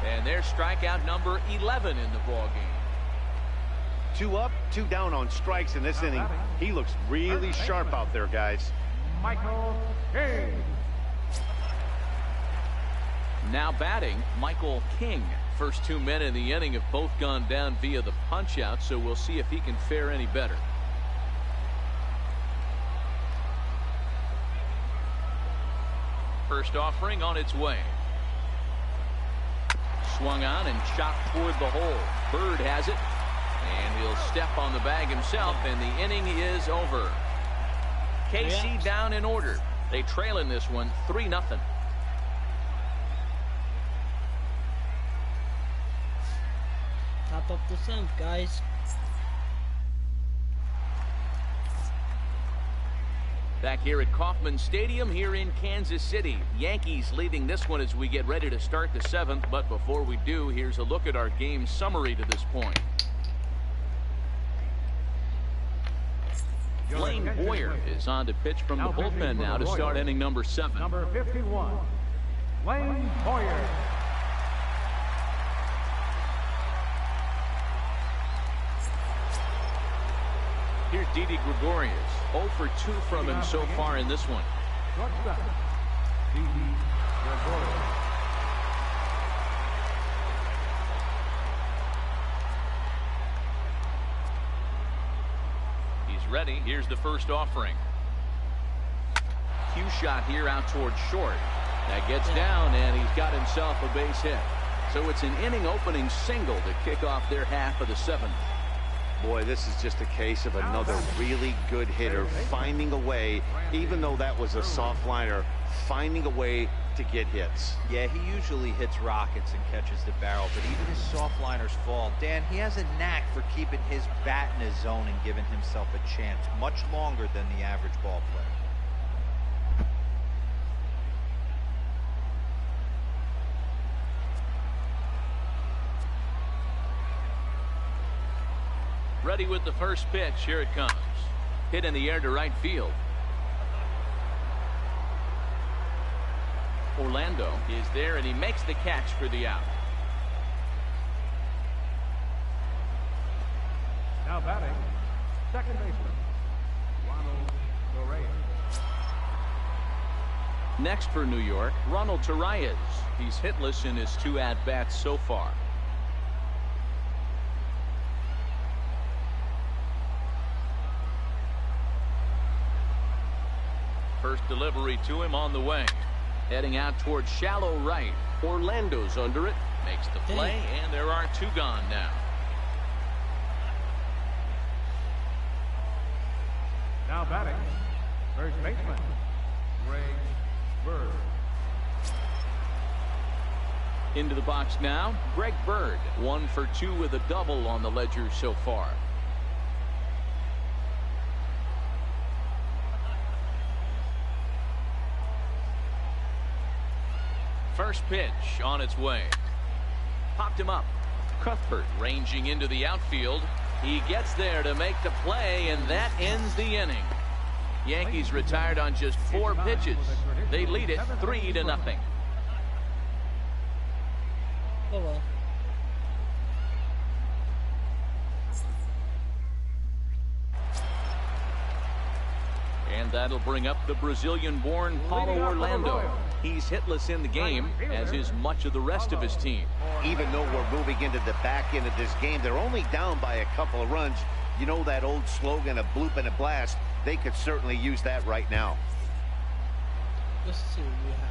And there's strikeout number 11 in the ball game. 2 up, 2 down on strikes in this inning. He looks really sharp out there, guys. Michael King. Now batting, Michael King. First 2 men in the inning have both gone down via the punch out, so we'll see if he can fare any better. First offering on its way. Swung on and shot toward the hole. Bird has it, and he'll step on the bag himself, and the inning is over. KC down in order. They trail in this one 3-0. Top of the 7th, guys. Back here at Kauffman Stadium here in Kansas City. Yankees leading this one as we get ready to start the 7th. But before we do, here's a look at our game summary to this point. Blaine Boyer is on to pitch from the bullpen now to start inning number 7. Number 51, Blaine Boyer. Here's Didi Gregorius. 0 for 2 from him so far in this one. Shortstop, Didi Gregorius. He's ready. Here's the first offering. Cue shot here out towards short. That gets down, and he's got himself a base hit. So it's an inning opening single to kick off their half of the 7th. Boy, this is just a case of another really good hitter finding a way, even though that was a soft liner, finding a way to get hits. Yeah, he usually hits rockets and catches the barrel, but even his soft liners fall. Dan, he has a knack for keeping his bat in his zone and giving himself a chance much longer than the average ball player. Ready with the first pitch. Here it comes. Hit in the air to right field. Orlando is there, and he makes the catch for the out. Now batting, second baseman, Ronald Torreyes. Next for New York, Ronald Torreyes. He's hitless in his 2 at-bats so far. First delivery to him on the way. Heading out towards shallow right. Orlando's under it. Makes the play, and there are 2 gone now. Now batting, first baseman, Greg Bird. Into the box now, Greg Bird. 1 for 2 with a double on the ledger so far. First pitch on its way. Popped him up. Cuthbert ranging into the outfield. He gets there to make the play, and that ends the inning. Yankees retired on just 4 pitches. They lead it 3-0. Oh well. And that'll bring up the Brazilian-born Paulo Orlando. He's hitless in the game, as is much of the rest of his team. Even though we're moving into the back end of this game, they're only down by a couple of runs. You know that old slogan, a bloop and a blast? They could certainly use that right now. Let's see what we have.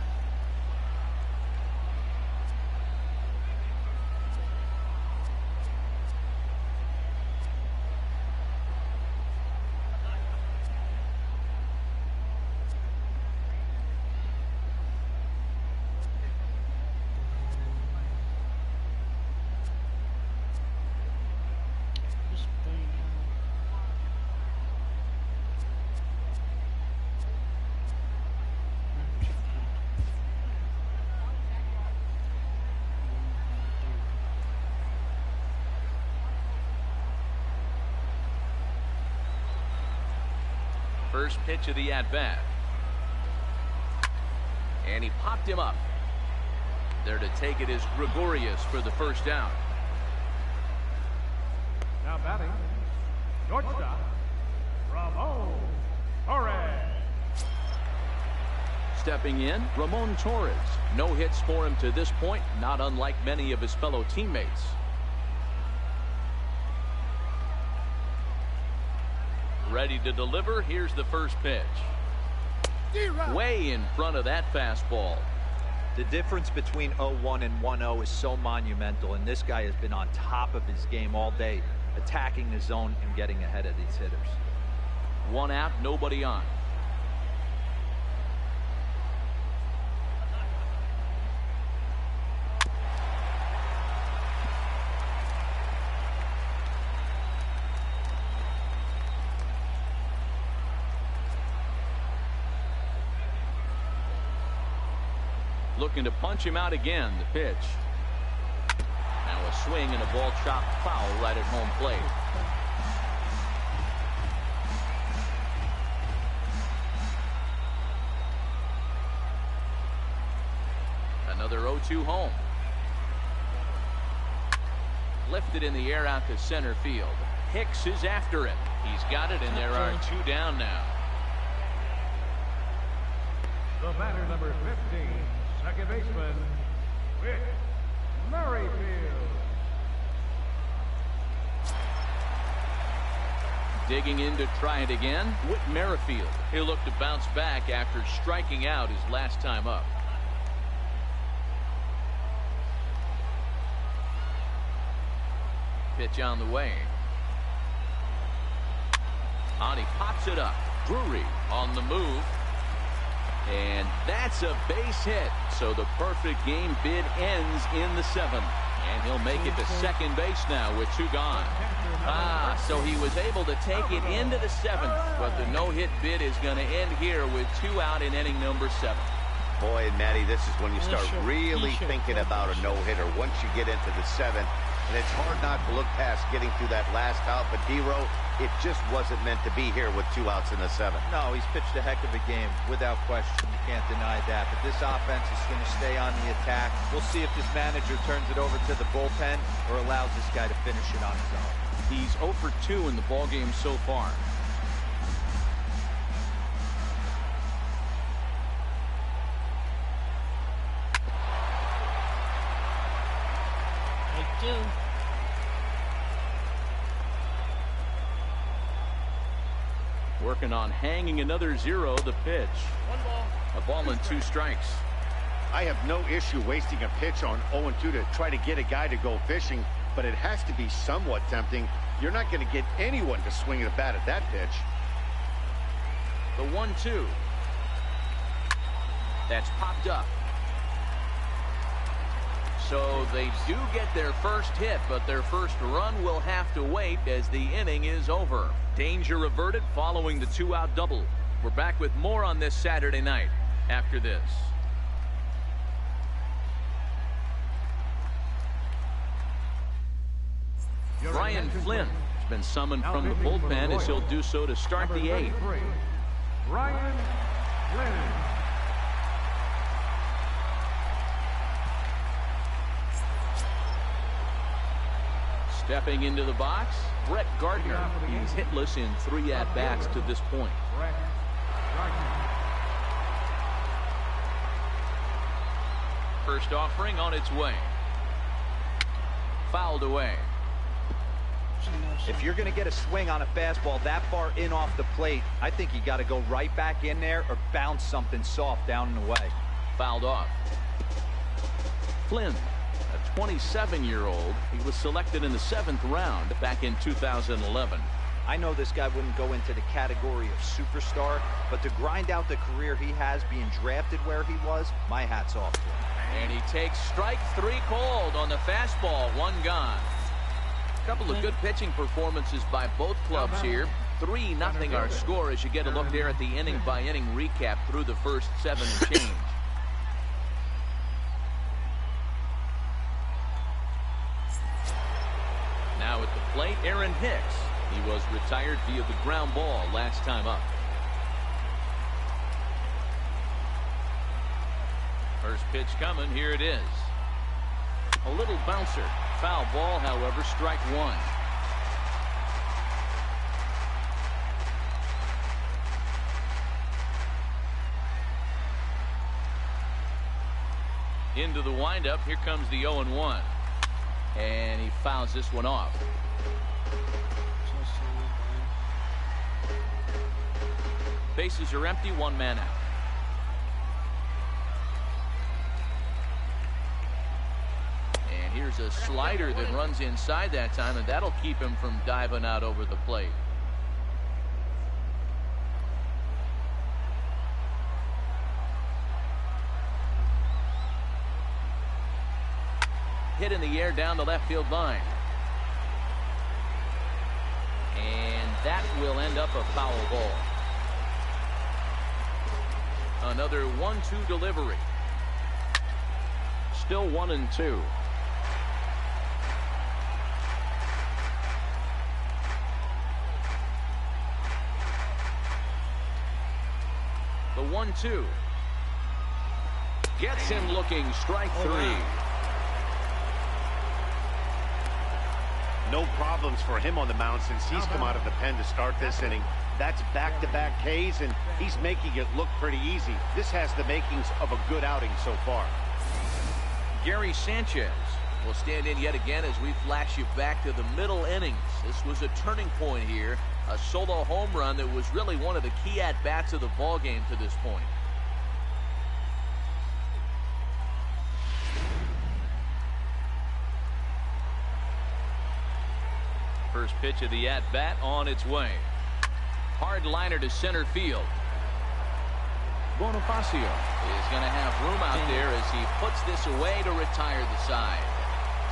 First pitch of the at-bat. And he popped him up. There to take it is Gregorius for the first out. Now batting, shortstop, Ramon Torres. Stepping in, Ramon Torres. No hits for him to this point, not unlike many of his fellow teammates. Ready to deliver. Here's the first pitch. Way in front of that fastball. The difference between 0-1 and 1-0 is so monumental, and this guy has been on top of his game all day, attacking the zone and getting ahead of these hitters. One out, nobody on. Looking to punch him out again. The pitch. Now a swing and a ball chopped foul right at home plate. Another 0-2 home. Lifted in the air out to center field. Hicks is after it. He's got it, and there are two down now. The batter, number 15, second baseman, Whit Merrifield. Digging in to try it again. Whit Merrifield. He'll look to bounce back after striking out his last time up. Pitch on the way. He pops it up. Drury on the move. And that's a base hit. So the perfect game bid ends in the 7th. And he'll make it to second base now with two gone. So he was able to take it into the 7th. But the no-hit bid is going to end here with two out in inning number 7. Boy, and Matty, this is when you start really thinking about a no-hitter once you get into the 7th. And it's hard not to look past getting through that last out. But D-Row, it just wasn't meant to be here with two outs in the 7th. No, he's pitched a heck of a game, without question. You can't deny that. But this offense is going to stay on the attack. We'll see if this manager turns it over to the bullpen or allows this guy to finish it on his own. He's 0 for 2 in the ballgame so far. Working on hanging another 0. The pitch. A ball and 2 strikes. I have no issue wasting a pitch on 0-2 to try to get a guy to go fishing, but it has to be somewhat tempting. You're not going to get anyone to swing a bat at that pitch. The 1-2. That's popped up. So they do get their first hit, but their first run will have to wait as the inning is over. Danger averted following the 2-out double. We're back with more on this Saturday night after this. Brian Flynn has been summoned from the bullpen as he'll do so to start the 8th. Brian Flynn. Stepping into the box, Brett Gardner. He's hitless in 3 at-bats to this point. First offering on its way. Fouled away. If you're going to get a swing on a fastball that far in off the plate, I think you got to go right back in there or bounce something soft down and away. Fouled off. Flynn, a 27-year-old. He was selected in the 7th round back in 2011. I know this guy wouldn't go into the category of superstar, but to grind out the career he has being drafted where he was, my hat's off to him. And he takes strike 3 called on the fastball. 1 gone. A couple of good pitching performances by both clubs here. 3-0 our score as you get a look there at the inning-by-inning recap through the first 7 and change. Now at the plate, Aaron Hicks. He was retired via the ground ball last time up. pitch coming. Here it is. A little bouncer. Foul ball, however, strike one. Into the windup. Here comes the 0-1. And he fouls this one off. Bases are empty, one man out. And here's a slider that runs inside that time, and that'll keep him from diving out over the plate. Hit in the air down the left field line. And that will end up a foul ball. Another 1-2 delivery. Still 1-2. The 1-2. Gets him looking. Strike three. No problems for him on the mound since he's come out of the pen to start this inning. That's back-to-back Ks, and he's making it look pretty easy. This has the makings of a good outing so far. Gary Sanchez will stand in yet again as we flash you back to the middle innings. This was a turning point here. A solo home run that was really one of the key at-bats of the ballgame to this point. First pitch of the at-bat on its way. Hard liner to center field. Bonifacio is going to have room out there as he puts this away to retire the side.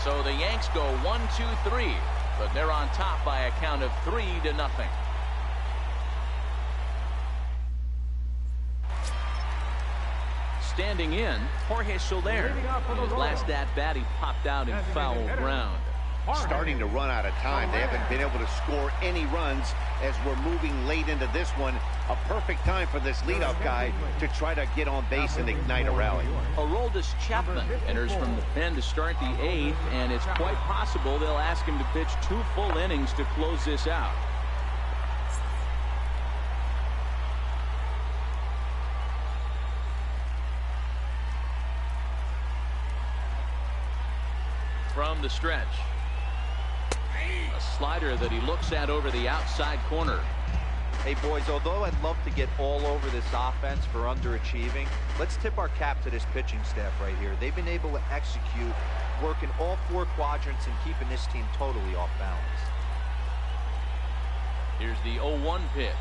So the Yanks go 1-2-3, but they're on top by a count of 3-0. Standing in, Jorge Soler. In his last at-bat, he popped out in foul ground. Starting to run out of time. They haven't been able to score any runs as we're moving late into this one. A perfect time for this leadoff guy to try to get on base and ignite a rally. Aroldis Chapman enters from the pen to start the 8th, and it's quite possible they'll ask him to pitch 2 full innings to close this out. From the stretch. A slider that he looks at over the outside corner. Hey, boys, although I'd love to get all over this offense for underachieving, let's tip our cap to this pitching staff right here. They've been able to execute, working all 4 quadrants and keeping this team totally off balance. Here's the 0-1 pitch.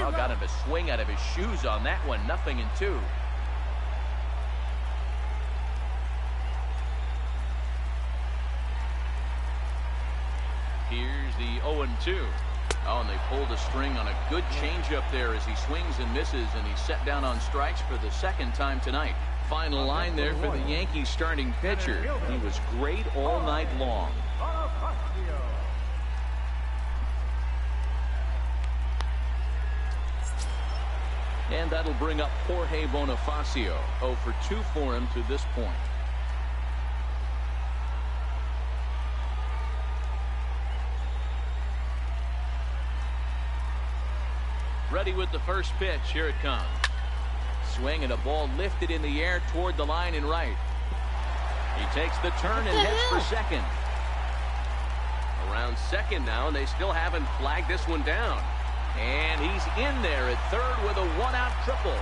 Oh, got him a swing out of his shoes on that one. 0-2. Here's the 0-2. Oh, and they pulled a string on a good changeup there as he swings and misses, and he's set down on strikes for the 2nd time tonight. Final line there for the Yankees starting pitcher. He was great all night long. And that'll bring up Jorge Bonifacio. 0 for 2 for him to this point. Ready with the first pitch. Here it comes. Swing and a ball lifted in the air toward the line and right. He takes the turn and heads for second. Around second now, and they still haven't flagged this one down. And he's in there at third with a 1-out triple.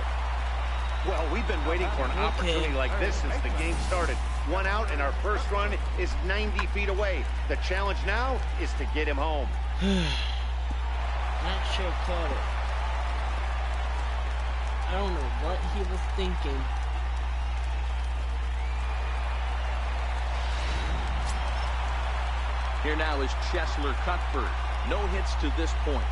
Well, we've been waiting for an opportunity like this since the game started. 1 out, and our first run is 90 feet away. The challenge now is to get him home. Not sure caught it. I don't know what he was thinking. Here now is Cheslor Cuthbert. No hits to this point.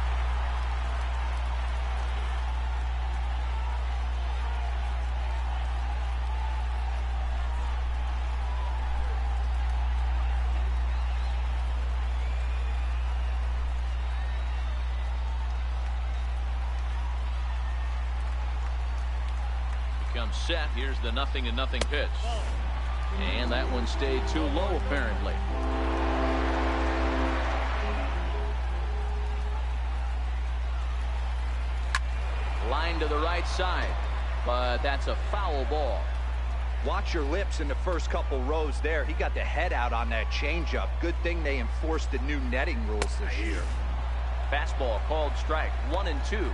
comes set. Here's the 0-0 pitch. And that one stayed too low, apparently. Line to the right side, but that's a foul ball. Watch your lips in the first couple rows there. He got the head out on that changeup. Good thing they enforced the new netting rules this year. Fastball called strike, 1-2.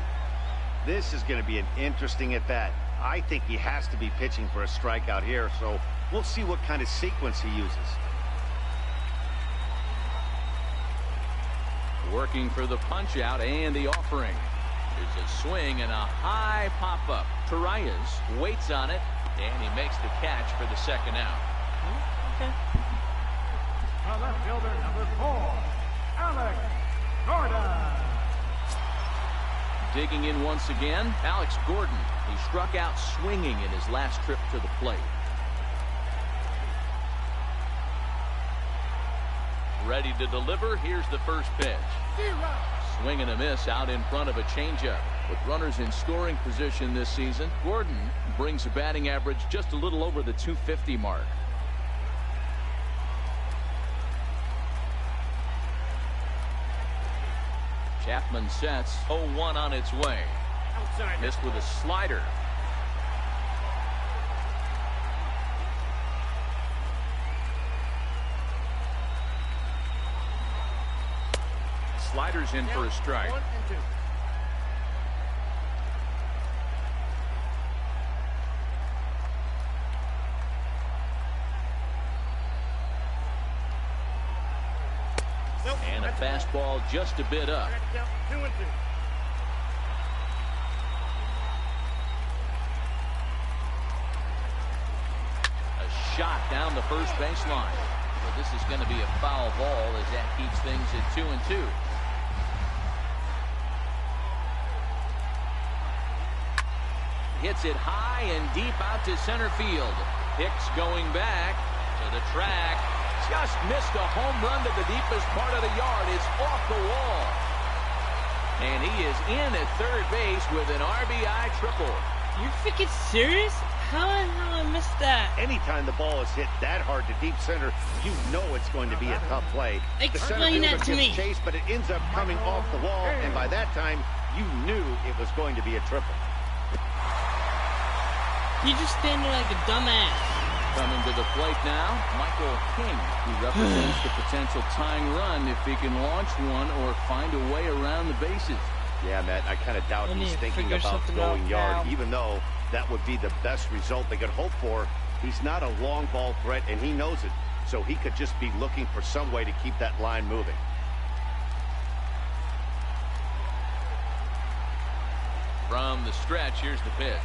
This is going to be an interesting at bat. I think he has to be pitching for a strikeout here, so we'll see what kind of sequence he uses. Working for the punch out and the offering. There's a swing and a high pop-up. Torreyes waits on it, and he makes the catch for the second out. Okay. The left fielder, number 4, Alex Gordon. Digging in once again, Alex Gordon. He struck out swinging in his last trip to the plate. Ready to deliver. Here's the first pitch. Swing and a miss out in front of a changeup. With runners in scoring position this season, Gordon brings a batting average just a little over the 250 mark. Chapman sets. 0-1 on its way. Outside. Missed with a slider. Sliders in for a strike. 1 and 2. And a fastball just a bit up. 2 and 2. A shot down the first baseline. But this is going to be a foul ball as that keeps things at 2 and 2. Hits it high and deep out to center field. Hicks going back to the track. Just missed a home run to the deepest part of the yard. It's off the wall. And he is in at third base with an RBI triple. You freaking serious? How the hell I missed that? Anytime the ball is hit that hard to deep center, you know it's going to be a tough play. Explain that to me. Chased, but it ends up coming off the wall, and by that time, you knew it was going to be a triple. You just stand there like a dumbass. Coming to the plate now, Michael King, who represents the potential tying run if he can launch one or find a way around the bases. Yeah, Matt, I kind of doubt he's thinking about going yard, even though that would be the best result they could hope for. He's not a long ball threat, and he knows it, so he could just be looking for some way to keep that line moving. From the stretch, here's the pitch.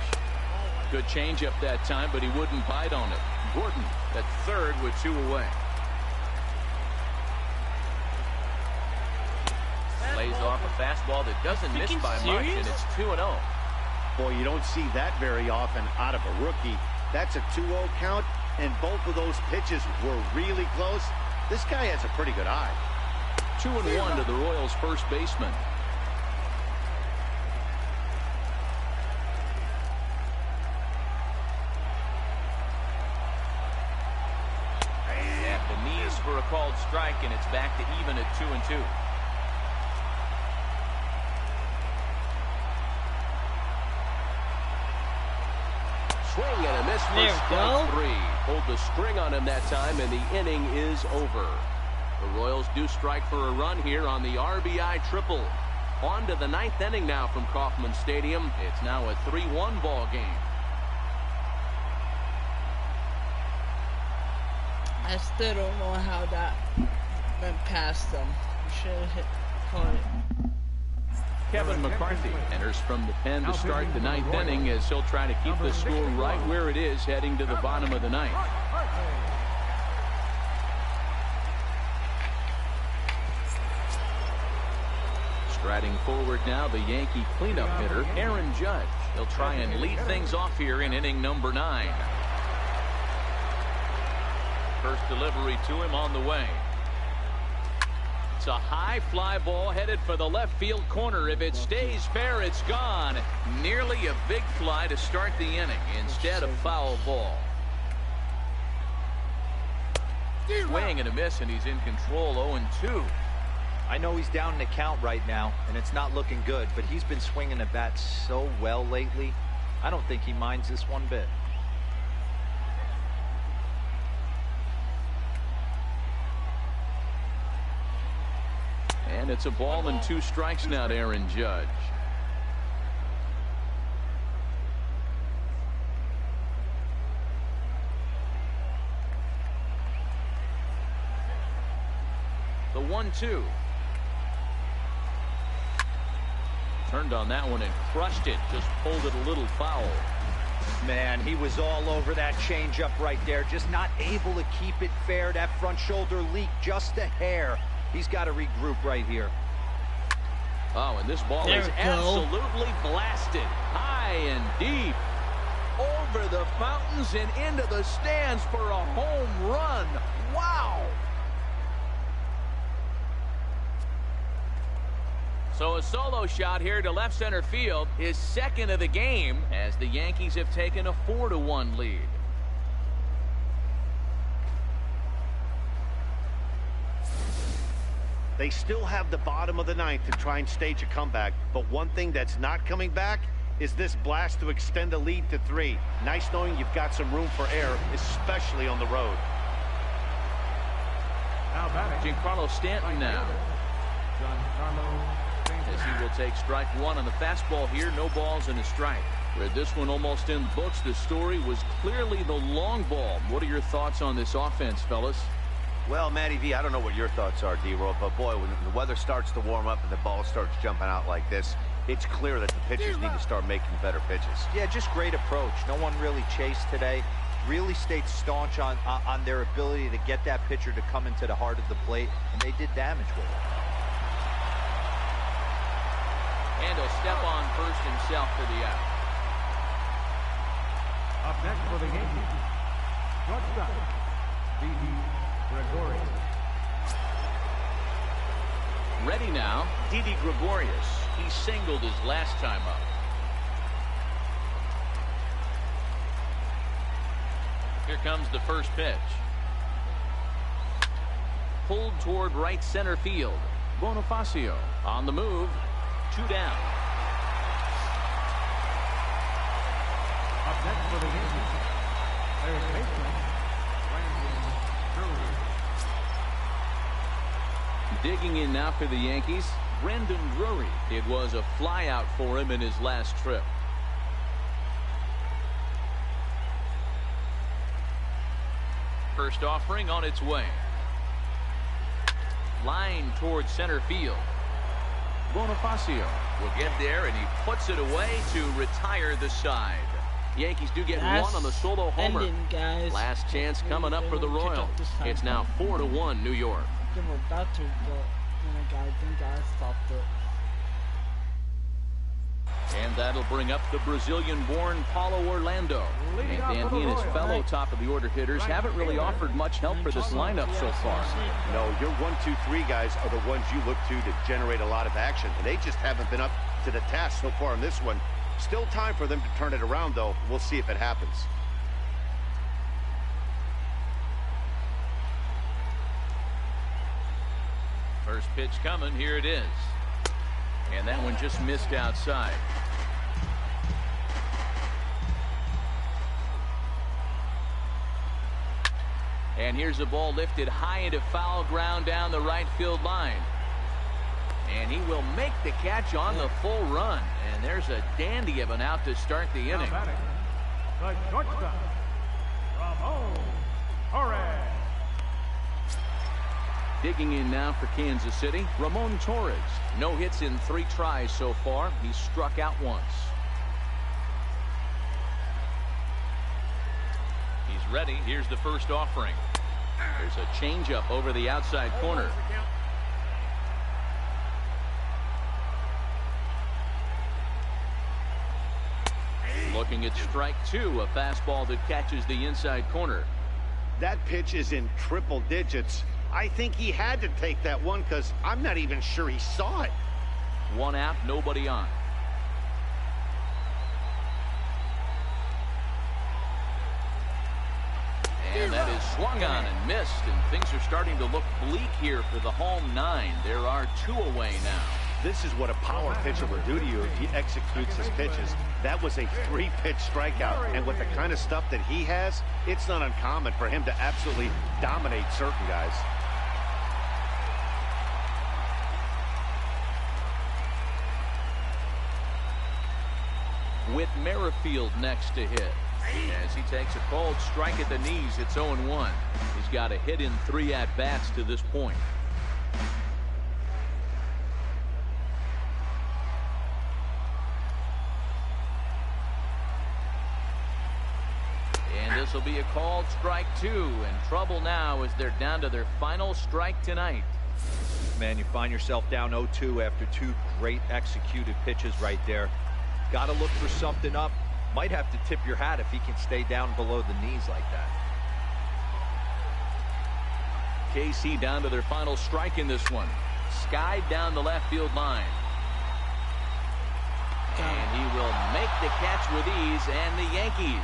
Good changeup that time, but he wouldn't bite on it. Gordon at third with 2 away. Lays off a fastball that doesn't miss by much, and it's 2-0. Boy, you don't see that very often out of a rookie. That's a 2-0 count, and both of those pitches were really close. This guy has a pretty good eye. 2-1 to the Royals' first baseman. At the knees for a called strike, and it's back to even at 2-2. Swing and a miss for strike 3. Pulled the string on him that time, and the inning is over. The Royals do strike for a run here on the RBI triple. On to the 9th inning now from Kauffman Stadium. It's now a 3-1 ball game. I still don't know how that went past them. You should have caught it. Kevin McCarthy enters from the pen to start the 9th inning as he'll try to keep the score right where it is heading to the bottom of the 9th. Striding forward now, the Yankee cleanup hitter, Aaron Judge. He'll try and lead things off here in inning number 9. First delivery to him on the way. It's a high fly ball headed for the left field corner. If it stays fair, it's gone. Nearly a big fly to start the inning. Instead, a foul ball. Swing and a miss, and he's in control. 0-2. I know he's down in the count right now, and it's not looking good, but he's been swinging the bat so well lately. I don't think he minds this one bit. And it's a ball and 2 strikes now to Aaron Judge. The 1-2. Turned on that one and crushed it. Just pulled it a little foul. Man, he was all over that changeup right there. Just not able to keep it fair. That front shoulder leaked just a hair. He's got to regroup right here. Oh, and this ball is absolutely blasted. High and deep. Over the fountains and into the stands for a home run. Wow. So a solo shot here to left center field, his second of the game, as the Yankees have taken a 4-1 lead. They still have the bottom of the ninth to try and stage a comeback, but one thing that's not coming back is this blast to extend the lead to 3. Nice knowing you've got some room for error, especially on the road. Giancarlo Stanton now. As he will take strike 1 on the fastball here. No balls and a strike. With this one almost in the books, the story was clearly the long ball. What are your thoughts on this offense, fellas? Well, Matty V, I don't know what your thoughts are, D-Roll, but boy, when the weather starts to warm up and the ball starts jumping out like this, it's clear that the pitchers need to start making better pitches. Yeah, just great approach. No one really chased today. Really stayed staunch on their ability to get that pitcher to come into the heart of the plate, and they did damage with it. And a step on first himself for the out. Up next for the Yankees, shortstop, Didi Gregorius. Ready now, Didi Gregorius. He singled his last time up. Here comes the first pitch. Pulled toward right center field. Bonifacio on the move. 2 down. Up next for the Yankees, third baseman, Brandon Drury. Digging in now for the Yankees, Brandon Drury. It was a fly out for him in his last trip. First offering on its way. Line towards center field. Bonifacio will get there, and he puts it away to retire the side. Yankees do get one on the solo homer. Guys. Last chance coming up for the Royals. It's now 4-1 New York. They were about to, but I think I stopped it. And that'll bring up the Brazilian-born Paulo Orlando. And he and his fellow top-of-the-order hitters haven't really offered much help for this lineup so far. No, your 1, 2, 3 guys are the ones you look to generate a lot of action, and they just haven't been up to the task so far in this one. Still time for them to turn it around, though. We'll see if it happens. First pitch coming. Here it is. And that one just missed outside. And here's the ball lifted high into foul ground down the right field line. And he will make the catch on the full run. And there's a dandy of an out to start the inning. The shortstop, Ramon Torres. Digging in now for Kansas City, Ramon Torres. No hits in 3 tries so far. He's struck out once. He's ready. Here's the first offering. There's a changeup over the outside corner. Looking at strike 2, a fastball that catches the inside corner. That pitch is in triple digits. I think he had to take that one because I'm not even sure he saw it. One out, nobody on. And that is swung on and missed, and things are starting to look bleak here for the home nine. There are 2 away now. This is what a power pitcher will do to you if he executes his pitches. That was a 3-pitch strikeout, and with the kind of stuff that he has, it's not uncommon for him to absolutely dominate certain guys. With Merrifield next to hit. As he takes a cold strike at the knees, it's 0-1. He's got a hit in 3 at-bats to this point. And this will be a called strike 2, and trouble now as they're down to their final strike tonight. Man, you find yourself down 0-2 after 2 great executed pitches right there. Got to look for something up. Might have to tip your hat if he can stay down below the knees like that. KC down to their final strike in this one. Skied down the left field line. And he will make the catch with ease, and the Yankees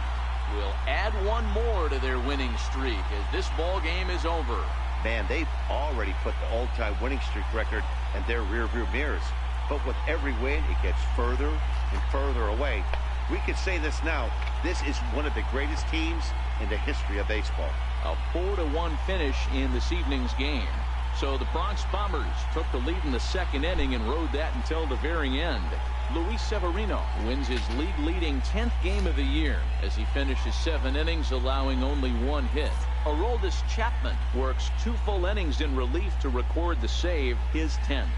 will add 1 more to their winning streak as this ball game is over. Man, they've already put the all-time winning streak record in their rearview mirrors. But with every win, it gets further and further away. We could say this now. This is one of the greatest teams in the history of baseball. A 4-1 finish in this evening's game. So the Bronx Bombers took the lead in the 2nd inning and rode that until the very end. Luis Severino wins his league-leading 10th game of the year as he finishes 7 innings, allowing only 1 hit. Aroldis Chapman works 2 full innings in relief to record the save, his 10th.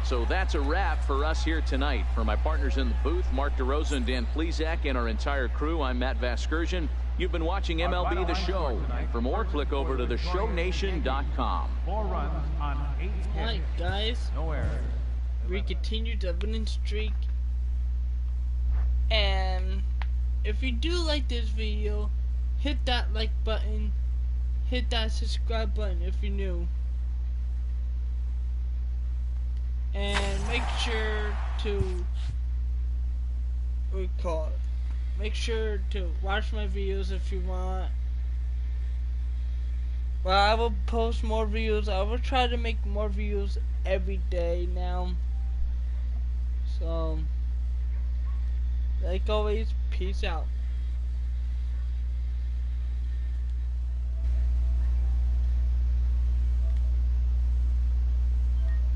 So that's a wrap for us here tonight. For my partners in the booth, Mark DeRosa and Dan Plesac, and our entire crew, I'm Matt Vasgersian. You've been watching MLB The Show. For more, click over to theshownation.com. 4 runs on 8 hits. Alright, guys. No errors. We continue the winning streak. And if you do like this video, hit that like button. Hit that subscribe button if you're new. And make sure to make sure to watch my videos if you want. Well, I will post more videos. I will try to make more videos every day now. So, like always, peace out.